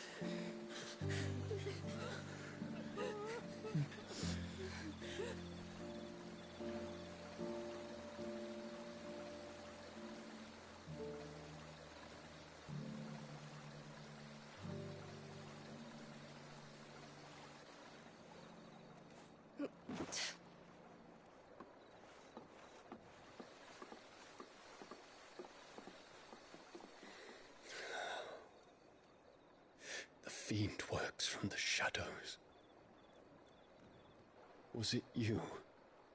The fiend works from the shadows. Was it you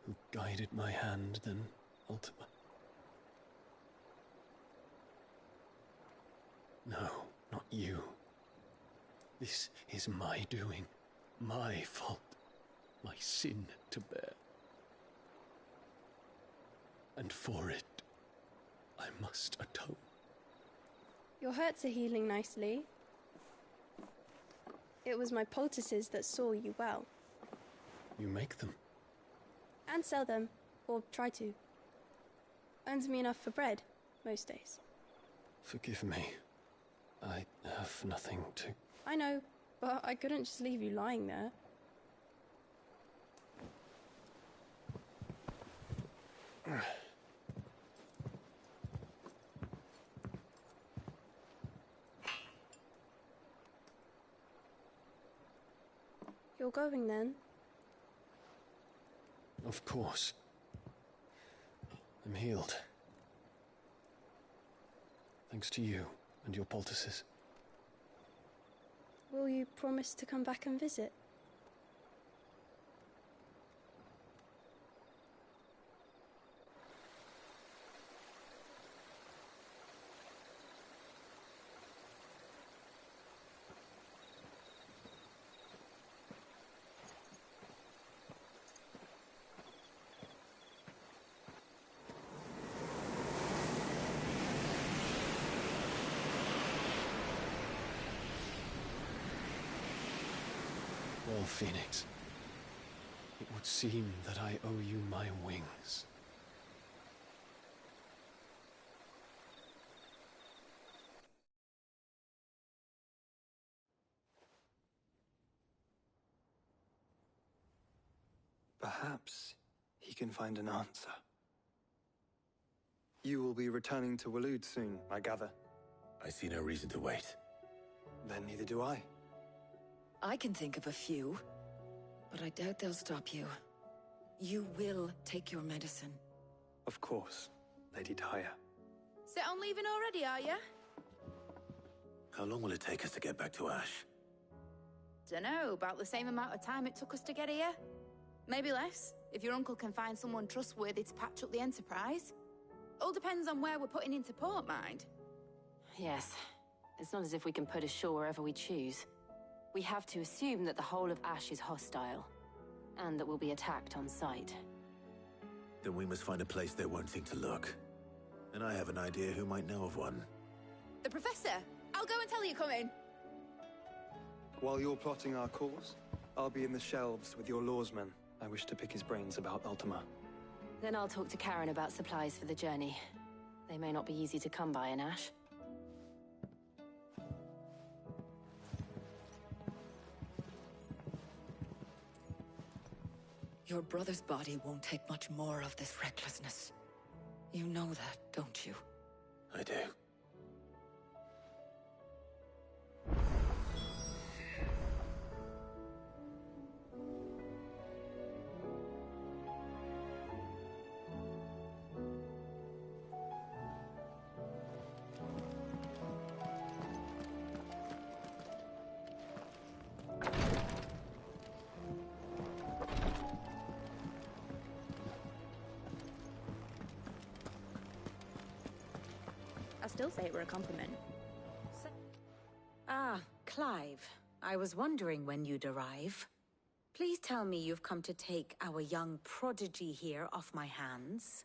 who guided my hand then, Ultima? No, not you. This is my doing, my fault, my sin to bear. And for it, I must atone. Your hurts are healing nicely. It was my poultices that saw you well. You make them? And sell them, or try to. Earns me enough for bread, most days. Forgive me. I have nothing to... I know, but I couldn't just leave you lying there. You're going then? Of course. I'm healed. Thanks to you and your poultices. Will you promise to come back and visit? Well, Phoenix, it would seem that I owe you my wings. Perhaps he can find an answer. You will be returning to Waloed soon, I gather. I see no reason to wait. Then neither do I. I can think of a few, but I doubt they'll stop you. You will take your medicine. Of course, Lady Daya. Set on leaving already, are ya? How long will it take us to get back to Ash? Dunno, about the same amount of time it took us to get here. Maybe less, if your uncle can find someone trustworthy to patch up the Enterprise. All depends on where we're putting into port, mind. Yes. It's not as if we can put ashore wherever we choose. We have to assume that the whole of Ash is hostile, and that we'll be attacked on sight. Then we must find a place they won't think to look. And I have an idea who might know of one. The Professor! I'll go and tell you coming! While you're plotting our course, I'll be in the shelves with your lawsman. I wish to pick his brains about Ultima. Then I'll talk to Karen about supplies for the journey. They may not be easy to come by in Ash. Your brother's body won't take much more of this recklessness. You know that, don't you? I do. still say it were a compliment. Ah, Clive. I was wondering when you'd arrive. Please tell me you've come to take our young prodigy here off my hands.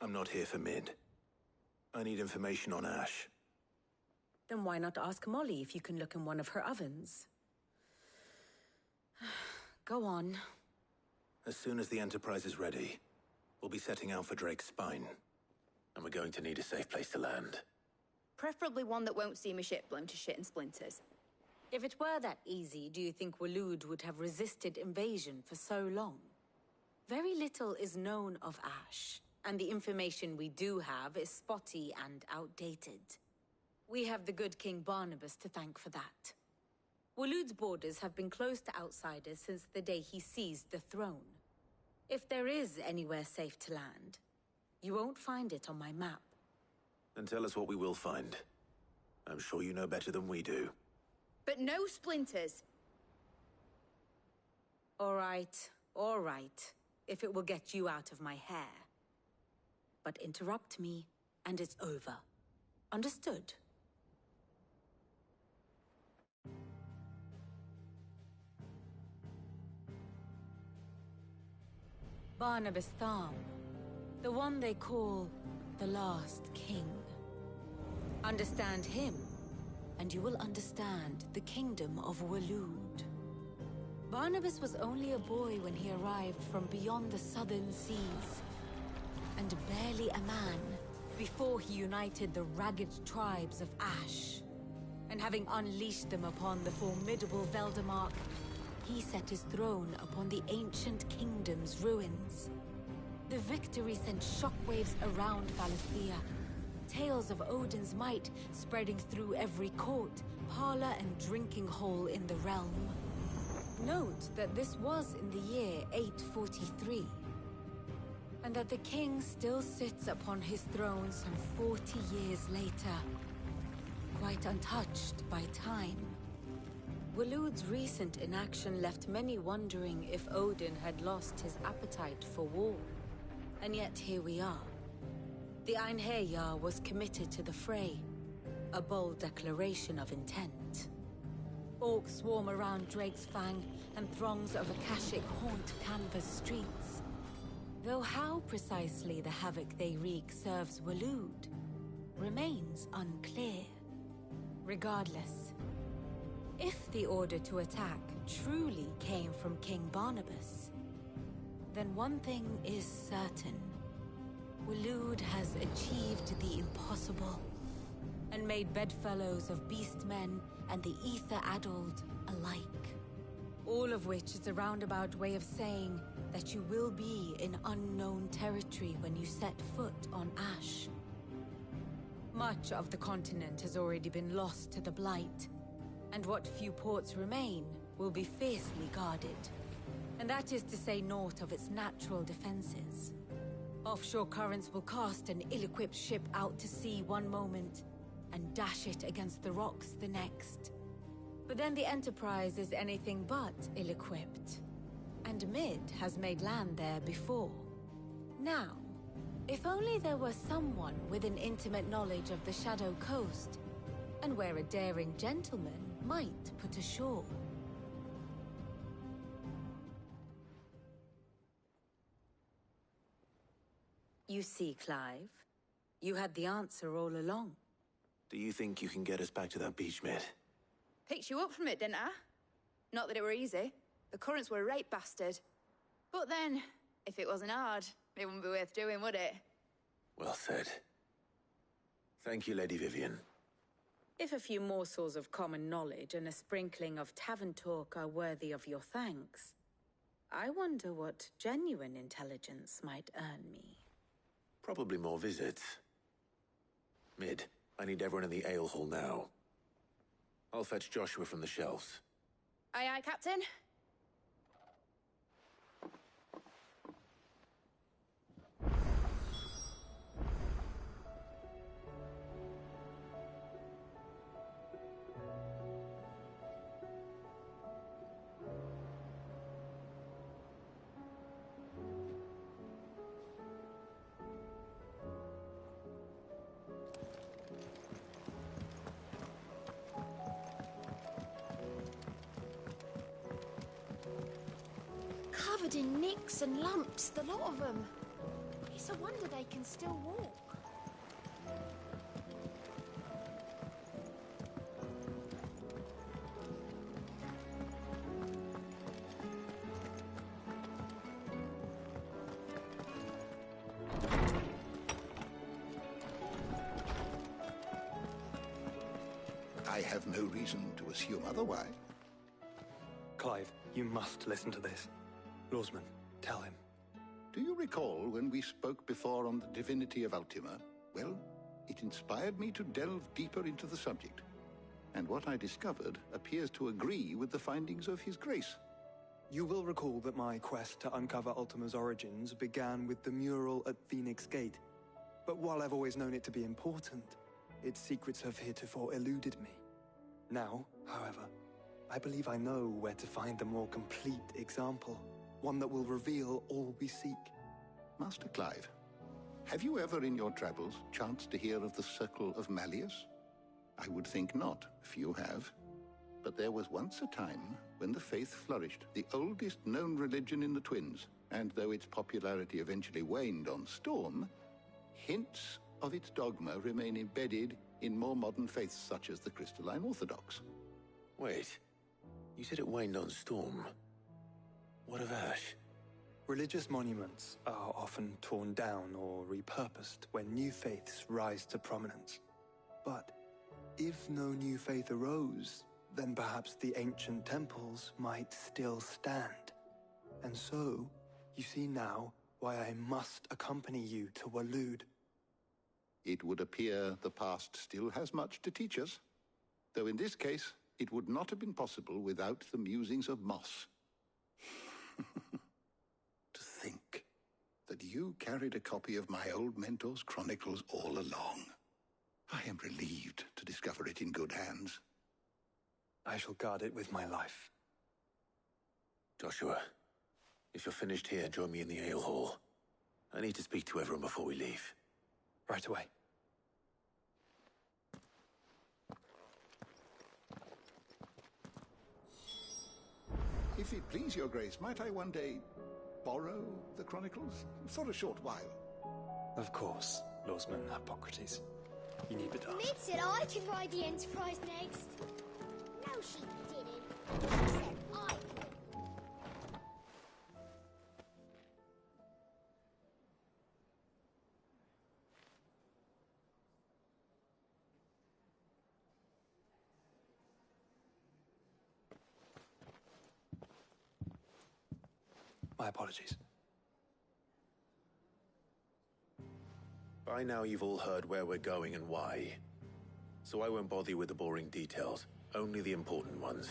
I'm not here for Mid. I need information on Ash. Then why not ask Molly if you can look in one of her ovens? Go on. As soon as the Enterprise is ready, we'll be setting out for Drake's Spine. And we're going to need a safe place to land. Preferably one that won't see my ship blown to shit and splinters. If it were that easy, do you think Waloed would have resisted invasion for so long? Very little is known of Ash, and the information we do have is spotty and outdated. We have the good King Barnabas to thank for that. Waloed's borders have been closed to outsiders since the day he seized the throne. If there is anywhere safe to land, you won't find it on my map. Then tell us what we will find. I'm sure you know better than we do. But no splinters! All right. If it will get you out of my hair. But interrupt me, and it's over. Understood? Barnabas Tham. The one they call the Last King. Understand him, and you will understand the kingdom of Waloed. Barnabas was only a boy when he arrived from beyond the southern seas, and barely a man before he united the ragged tribes of Ash. And having unleashed them upon the formidable Veldamark, he set his throne upon the ancient kingdom's ruins. The victory sent shockwaves around Valisthea, tales of Odin's might spreading through every court, parlor, and drinking hole in the realm. Note that this was in the year 843, and that the king still sits upon his throne some 40 years later, quite untouched by time. Waloed's recent inaction left many wondering if Odin had lost his appetite for war. And yet here we are. The Einherjar was committed to the fray, a bold declaration of intent. Orcs swarm around Drake's Fang, and throngs of Akashic haunt Canva's streets. Though how precisely the havoc they wreak serves Waloed remains unclear. Regardless, if the order to attack truly came from King Barnabas, then one thing is certain. Waloed has achieved the impossible, and made bedfellows of beastmen and the ether-addled alike. All of which is a roundabout way of saying that you will be in unknown territory when you set foot on Ash. Much of the continent has already been lost to the Blight, and what few ports remain will be fiercely guarded. And that is to say naught of its natural defenses. Offshore currents will cast an ill-equipped ship out to sea one moment, and dash it against the rocks the next. But then the Enterprise is anything but ill-equipped. And Mid has made land there before. Now, if only there were someone with an intimate knowledge of the Shadow Coast, and where a daring gentleman might put ashore. You see, Clive, you had the answer all along. Do you think you can get us back to that beach, Mid? Picked you up from it, didn't I? Not that it were easy. The currents were a right bastard. But then, if it wasn't hard, it wouldn't be worth doing, would it? Well said. Thank you, Lady Vivian. If a few morsels of common knowledge and a sprinkling of tavern talk are worthy of your thanks, I wonder what genuine intelligence might earn me. Probably more visits. Mid, I need everyone in the ale hall now. I'll fetch Joshua from the shelves. Aye, aye, Captain. covered in nicks and lumps, the lot of them. It's a wonder they can still walk. I have no reason to assume otherwise. Clive, you must listen to this. Lawsman, tell him. Do you recall when we spoke before on the divinity of Ultima? Well, it inspired me to delve deeper into the subject. And what I discovered appears to agree with the findings of His Grace. You will recall that my quest to uncover Ultima's origins began with the mural at Phoenix Gate. But while I've always known it to be important, its secrets have heretofore eluded me. Now, however, I believe I know where to find the more complete example. One that will reveal all we seek. Master Clive, have you ever in your travels chanced to hear of the Circle of Malleus? I would think not, if you have. But there was once a time when the faith flourished, the oldest known religion in the Twins, and though its popularity eventually waned on Storm, hints of its dogma remain embedded in more modern faiths such as the Crystalline Orthodox. Wait, you said it waned on Storm. What of Ash? Religious monuments are often torn down or repurposed when new faiths rise to prominence. But if no new faith arose, then perhaps the ancient temples might still stand. And so, you see now why I must accompany you to Waloed. It would appear the past still has much to teach us, though in this case, it would not have been possible without the musings of Moss. To think that you carried a copy of my old mentor's chronicles all along. I am relieved to discover it in good hands. I shall guard it with my life. Joshua, if you're finished here, join me in the ale hall. I need to speak to everyone before we leave. Right away. If it please your grace, might I one day borrow the chronicles? For a short while. Of course, Lawsman Hippocrates. You need but ask. Mid said I could ride the Enterprise next. No, she didn't. She said I could. My apologies. By now you've all heard where we're going and why. So I won't bother you with the boring details, only the important ones.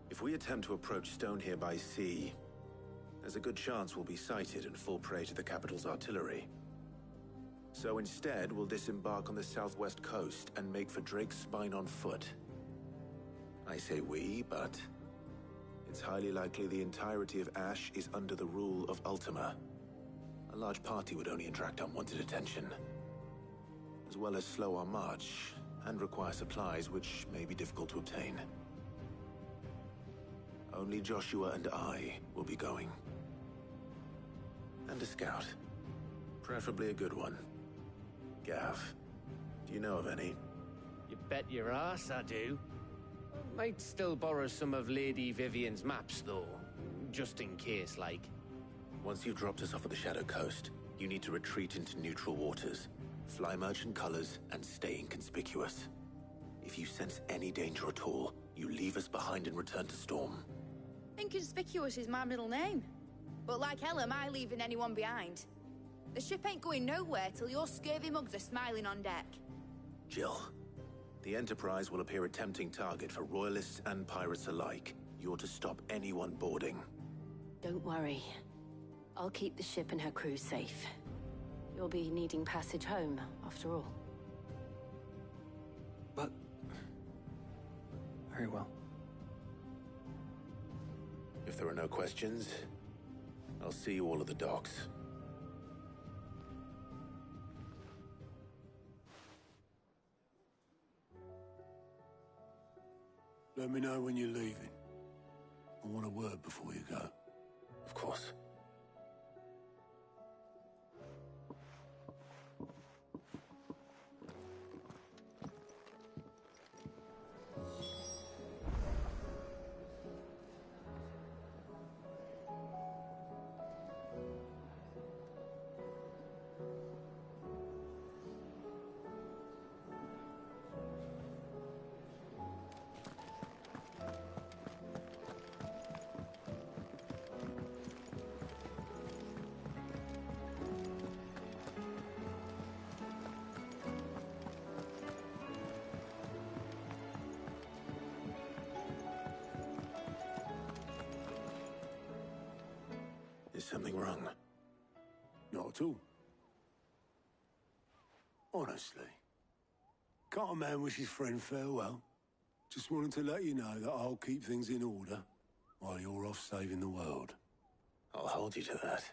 If we attempt to approach Stonehere by sea, there's a good chance we'll be sighted and fall prey to the capital's artillery. So instead, we'll disembark on the southwest coast and make for Drake's Spine on foot. I say we, but it's highly likely the entirety of Ash is under the rule of Ultima. A large party would only attract unwanted attention, as well as slow our march and require supplies which may be difficult to obtain. Only Joshua and I will be going. And a scout. Preferably a good one. Gav, do you know of any? You bet your ass I do. Might still borrow some of Lady Vivian's maps, though. Just in case, like. Once you've dropped us off at the Shadow Coast, you need to retreat into neutral waters, fly merchant colors, and stay inconspicuous. If you sense any danger at all, you leave us behind and return to Storm. Inconspicuous is my middle name. But like hell am I leaving anyone behind. The ship ain't going nowhere till your scurvy mugs are smiling on deck. Jill, the Enterprise will appear a tempting target for royalists and pirates alike. You're to stop anyone boarding. Don't worry. I'll keep the ship and her crew safe. You'll be needing passage home, after all. But... very well. If there are no questions, I'll see you all at the docks. Let me know when you're leaving. I want a word before you go. Of course. Is something wrong? Not at all. Honestly. Can't a man wish his friend farewell? Just wanted to let you know that I'll keep things in order while you're off saving the world. I'll hold you to that.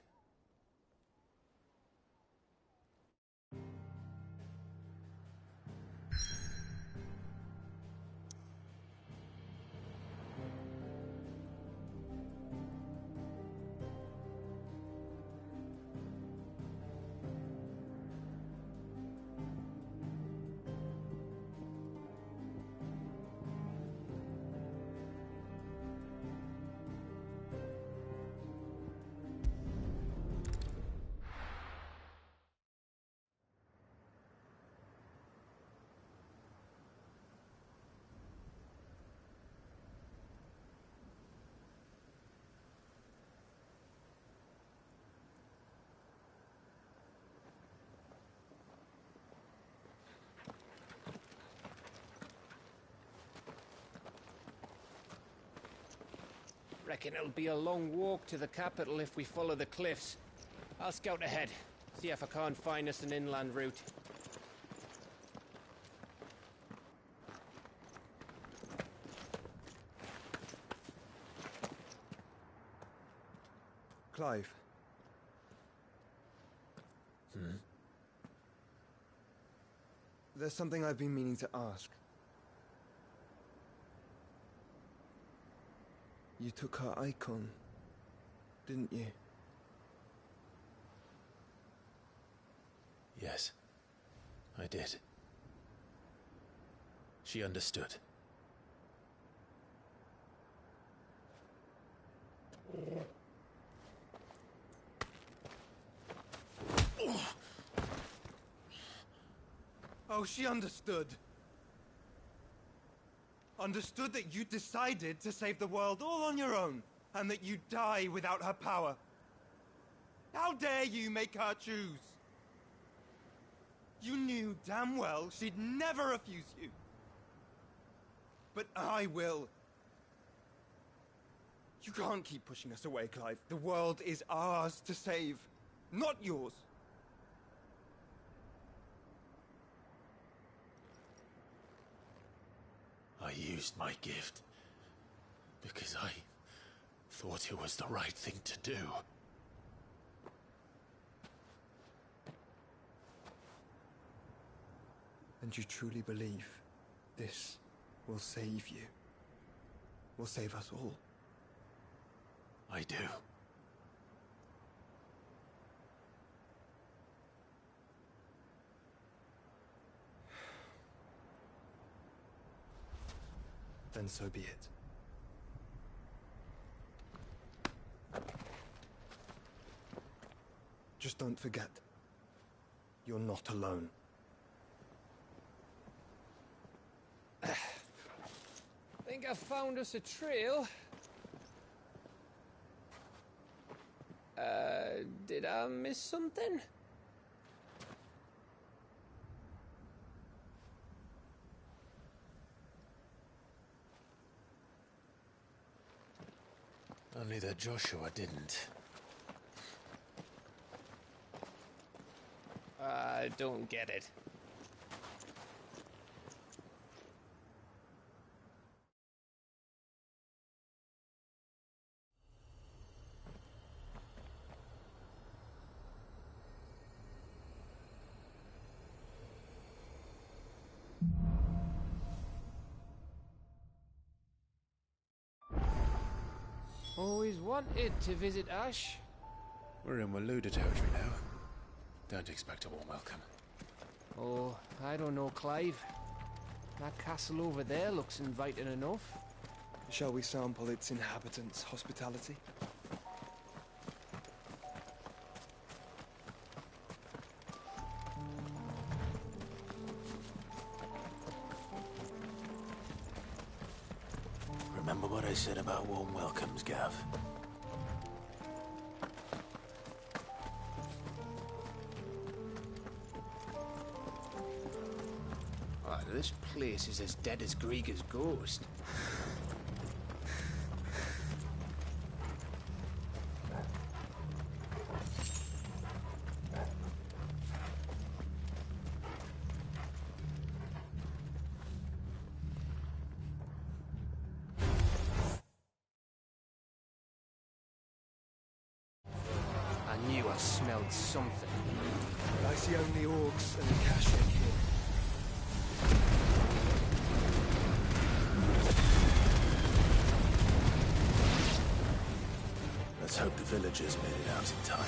Reckon it'll be a long walk to the capital if we follow the cliffs. I'll scout ahead, see if I can't find us an inland route. Clive. There's something I've been meaning to ask. You took her icon, didn't you? Yes, I did. She understood. Oh, she understood. Understood that you decided to save the world all on your own, and that you'd die without her power. How dare you make her choose? You knew damn well she'd never refuse you. But I will. You can't keep pushing us away, Clive. The world is ours to save, not yours. I used my gift because I thought it was the right thing to do. And you truly believe this will save you? Will save us all? I do. Then so be it. Just don't forget, you're not alone. Think I found us a trail. Did I miss something? Only that Joshua didn't. I don't get it. Always wanted to visit Ash. We're in Waluda territory now. Don't expect a warm welcome. Oh, I don't know, Clive. That castle over there looks inviting enough. Shall we sample its inhabitants' hospitality? Remember what I said about warm welcomes, Gav? Oh, this place is as dead as Greagor's ghost. I knew I smelled something. But I see only orcs and a Kashyyyk here. Let's hope the villagers made it out in time.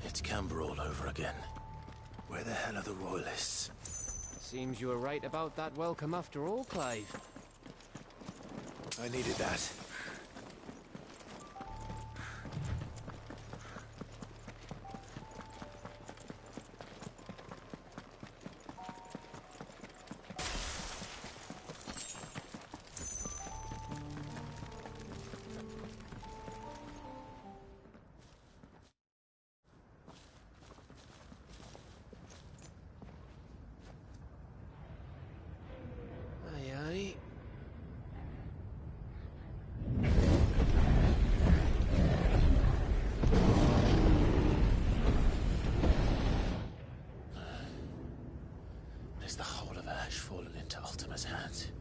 It's Camber all over again. Where the hell are the Royalists? Seems you were right about that welcome after all, Clive. I needed that. Aye, aye. Ultima's hands.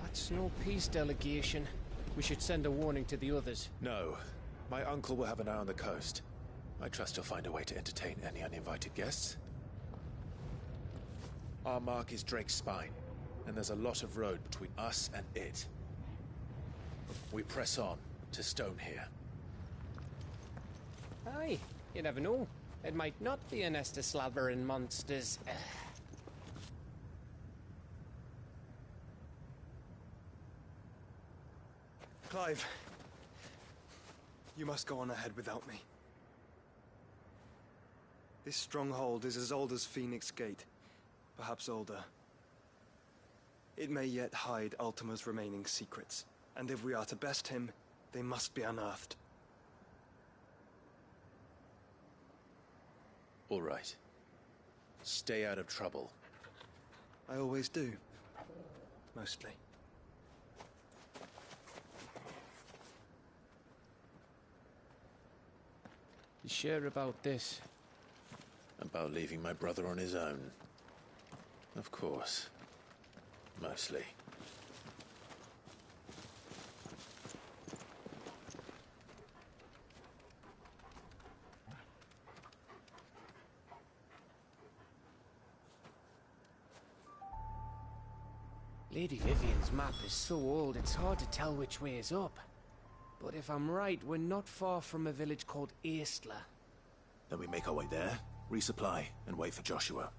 That's no peace delegation. We should send a warning to the others. No. My uncle will have an eye on the coast. I trust he'll find a way to entertain any uninvited guests. Our mark is Drake's Spine, and there's a lot of road between us and it. We press on to Stonehere. Aye, you never know. It might not be a nest of slavering monsters. Clive, you must go on ahead without me. This stronghold is as old as Phoenix Gate, perhaps older. It may yet hide Ultima's remaining secrets, and if we are to best him, they must be unearthed. All right. Stay out of trouble. I always do. Mostly. You sure about this? About leaving my brother on his own. Of course. Mostly. Lady Vivian's map is so old it's hard to tell which way is up. But if I'm right, we're not far from a village called Aistla. Then we make our way there, resupply, and wait for Joshua.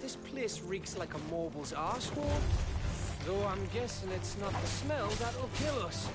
This place reeks like a mobile's arsehole. Though I'm guessing it's not the smell that'll kill us.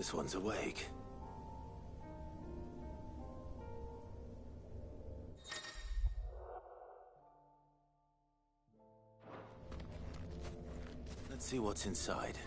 This one's awake. Let's see what's inside.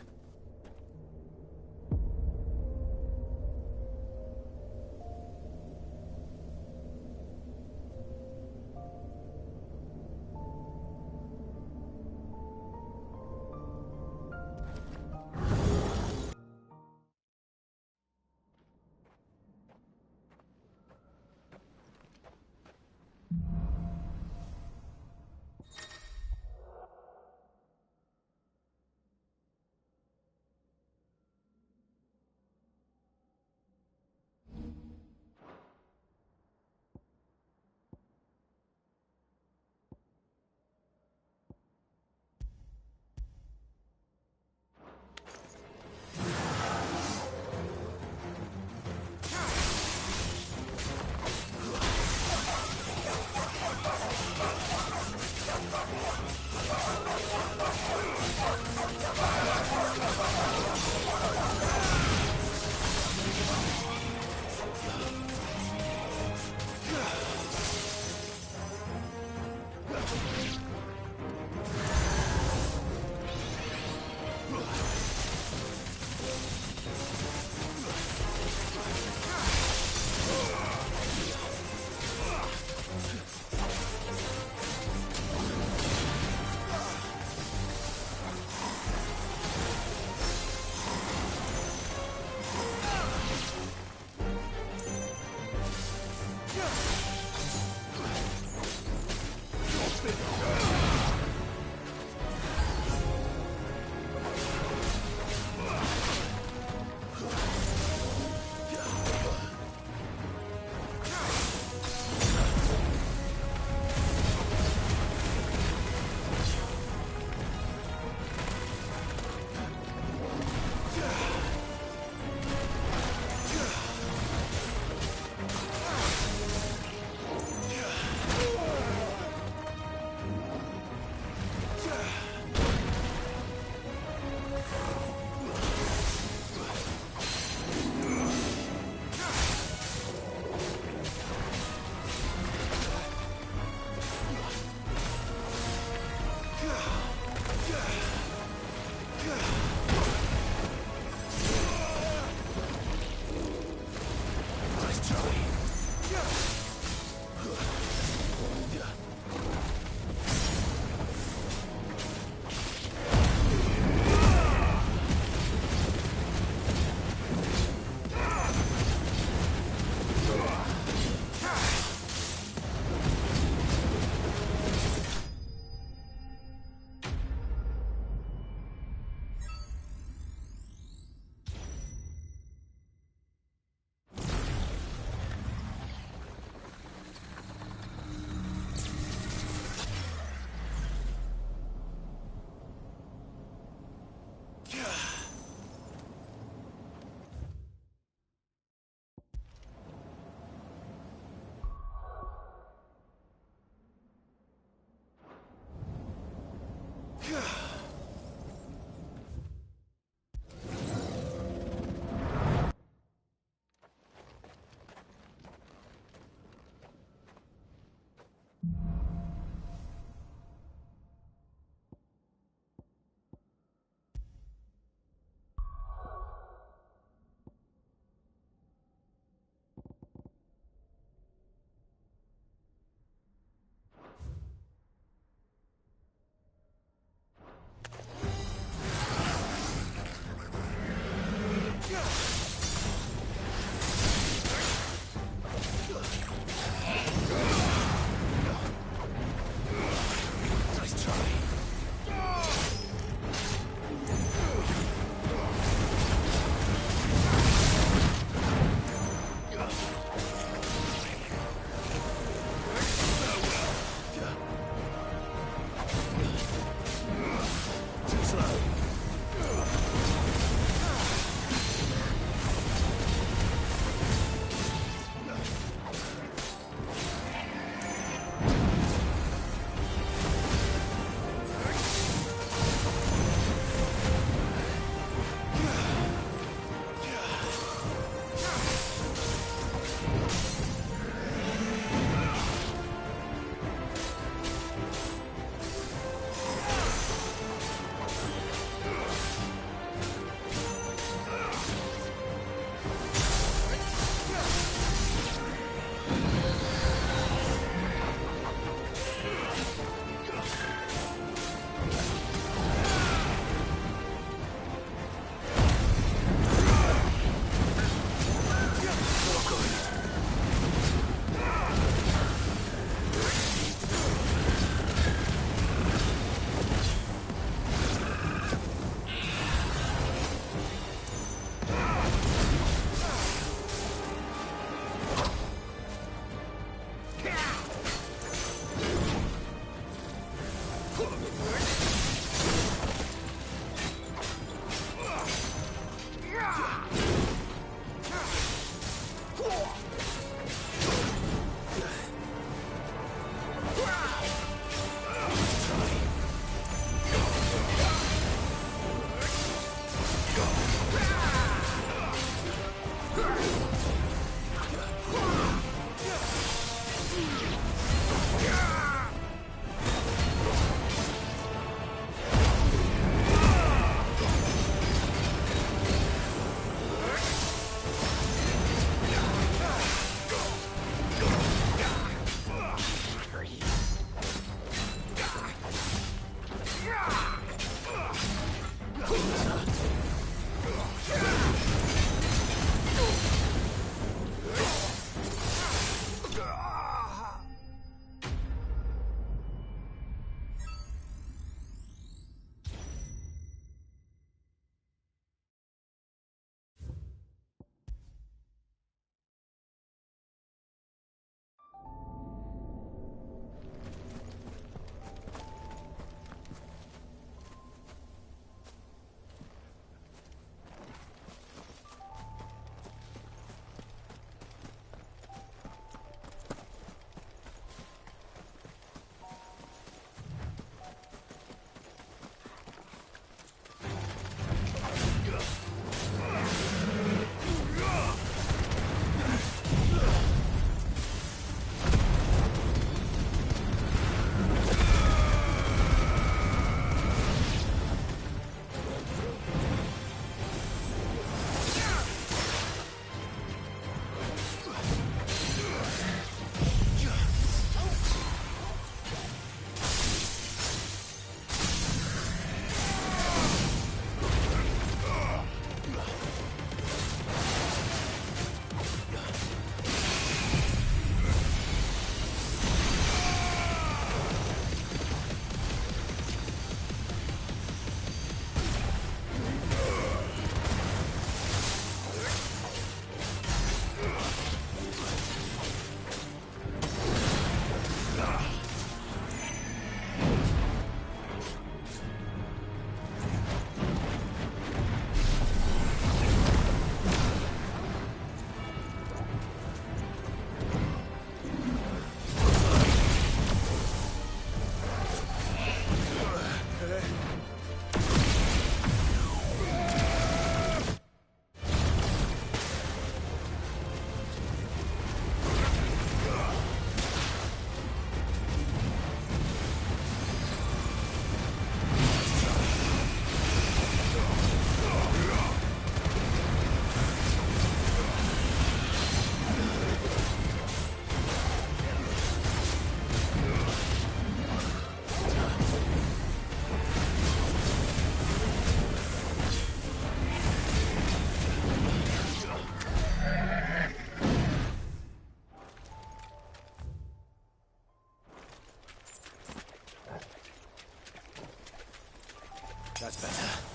That's better.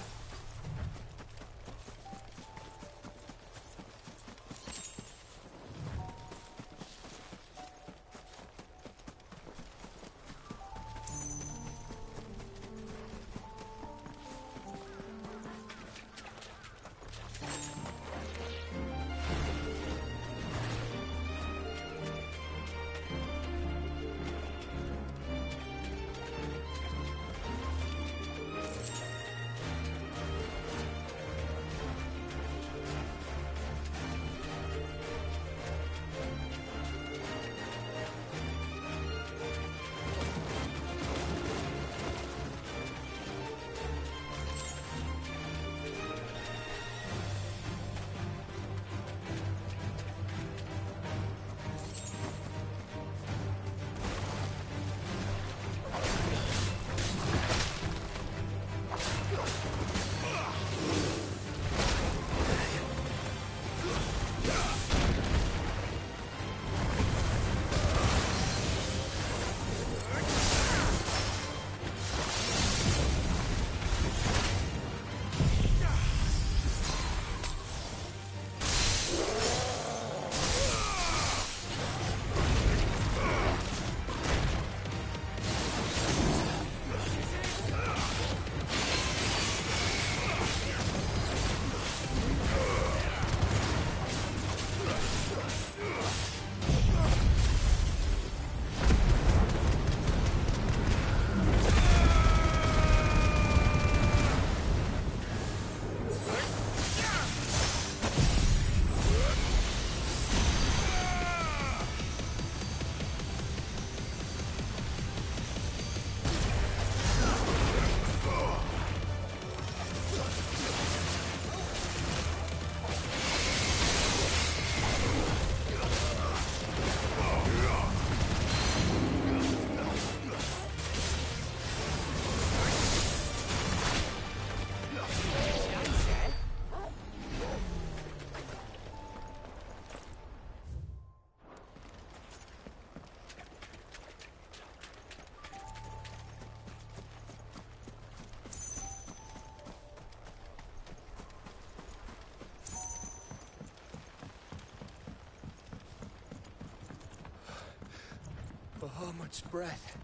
Oh, much breath.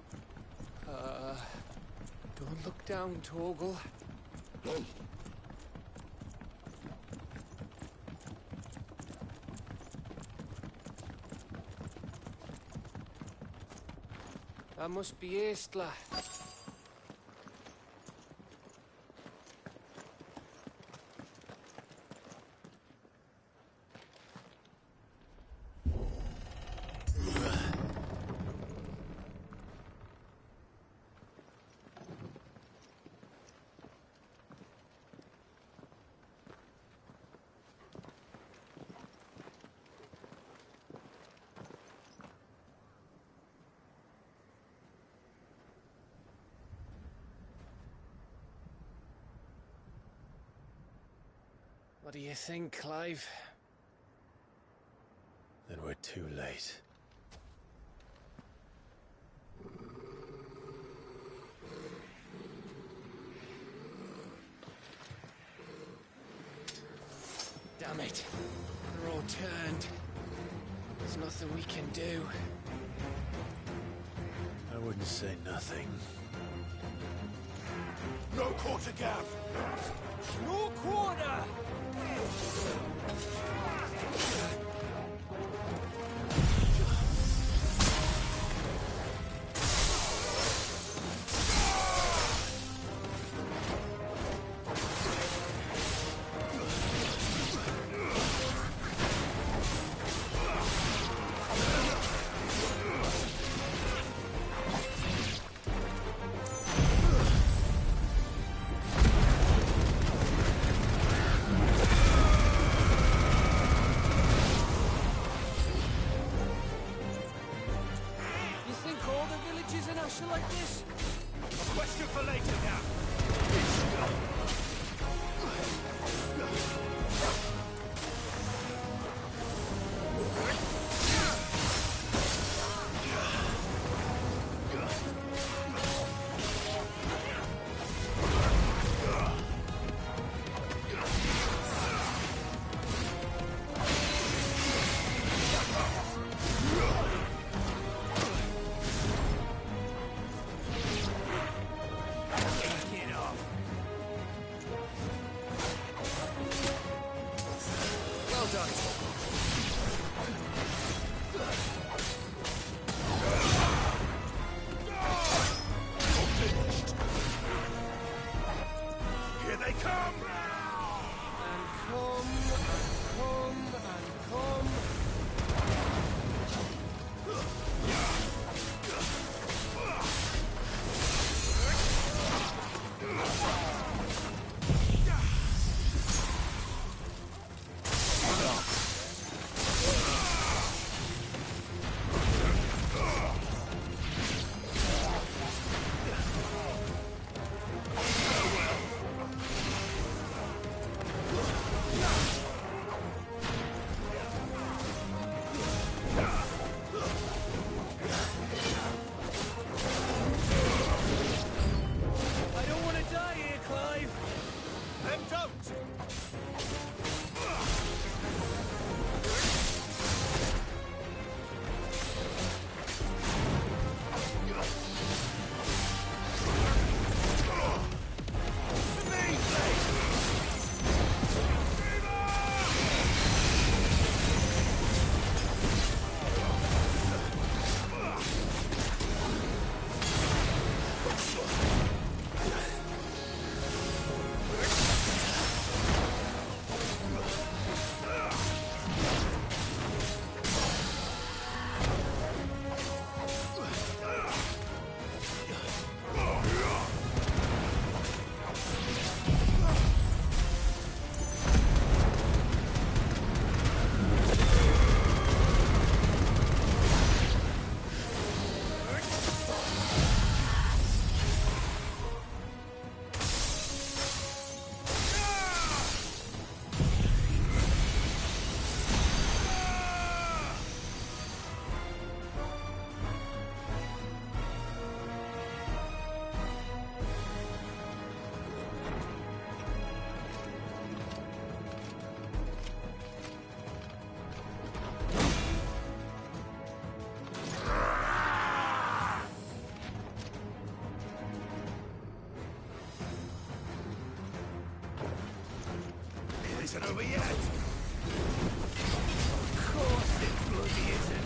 Don't look down, Torgal. That must be Aistla. What do you think, Clive? Then we're too late. Damn it. They're all turned. There's nothing we can do. I wouldn't say nothing. No quarter, Gav! No quarter! Like this? A question for later now. isn't over yet. Of course it bloody isn't.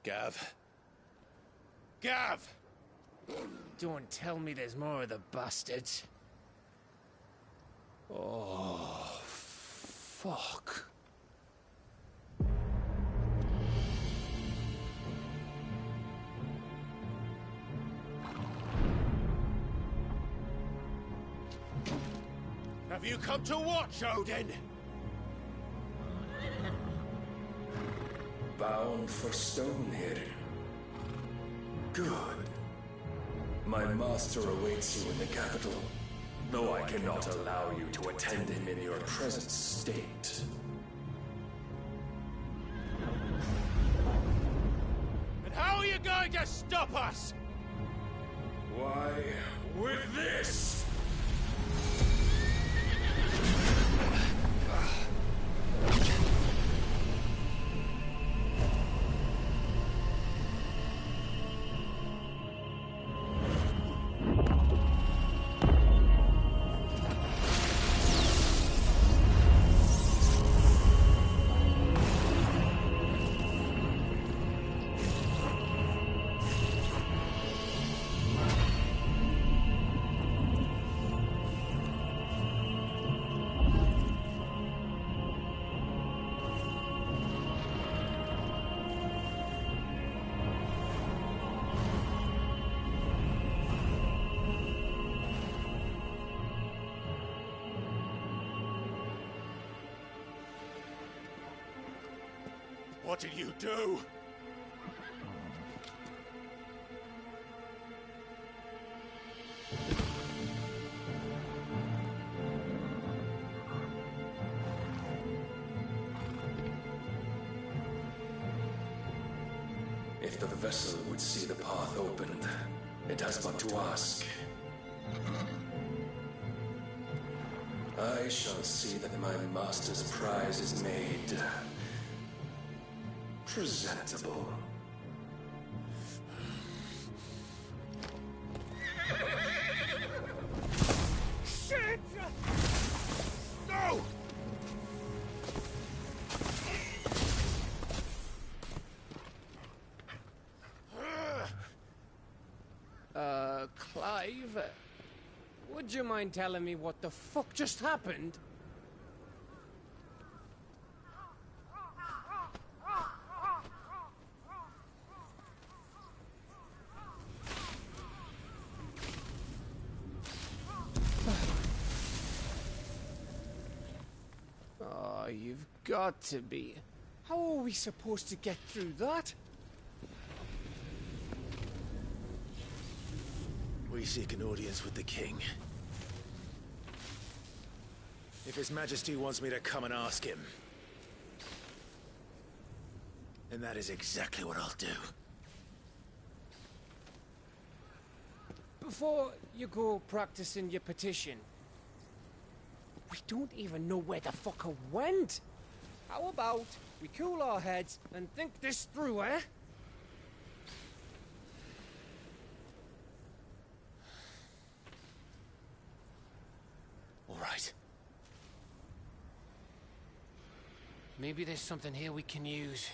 Gav. Gav! Don't tell me there's more of the bastards. Oh, fuck. Have you come to watch, Odin? Bound for Stonehill. Good. My master awaits you in the capital, though I cannot allow you to attend him in your present state. And how are you going to stop us? Why, with this! What did you do? If the vessel would see the path opened, it has but to ask. I shall see that my master's prize is made presentable. Shit! No! Clive, would you mind telling me what the fuck just happened? you've got to be. How are we supposed to get through that? We seek an audience with the king. If His Majesty wants me to come and ask him, then that is exactly what I'll do. Before you go practicing your petition, we don't even know where the fucker went. How about we cool our heads and think this through, eh? All right. Maybe there's something here we can use.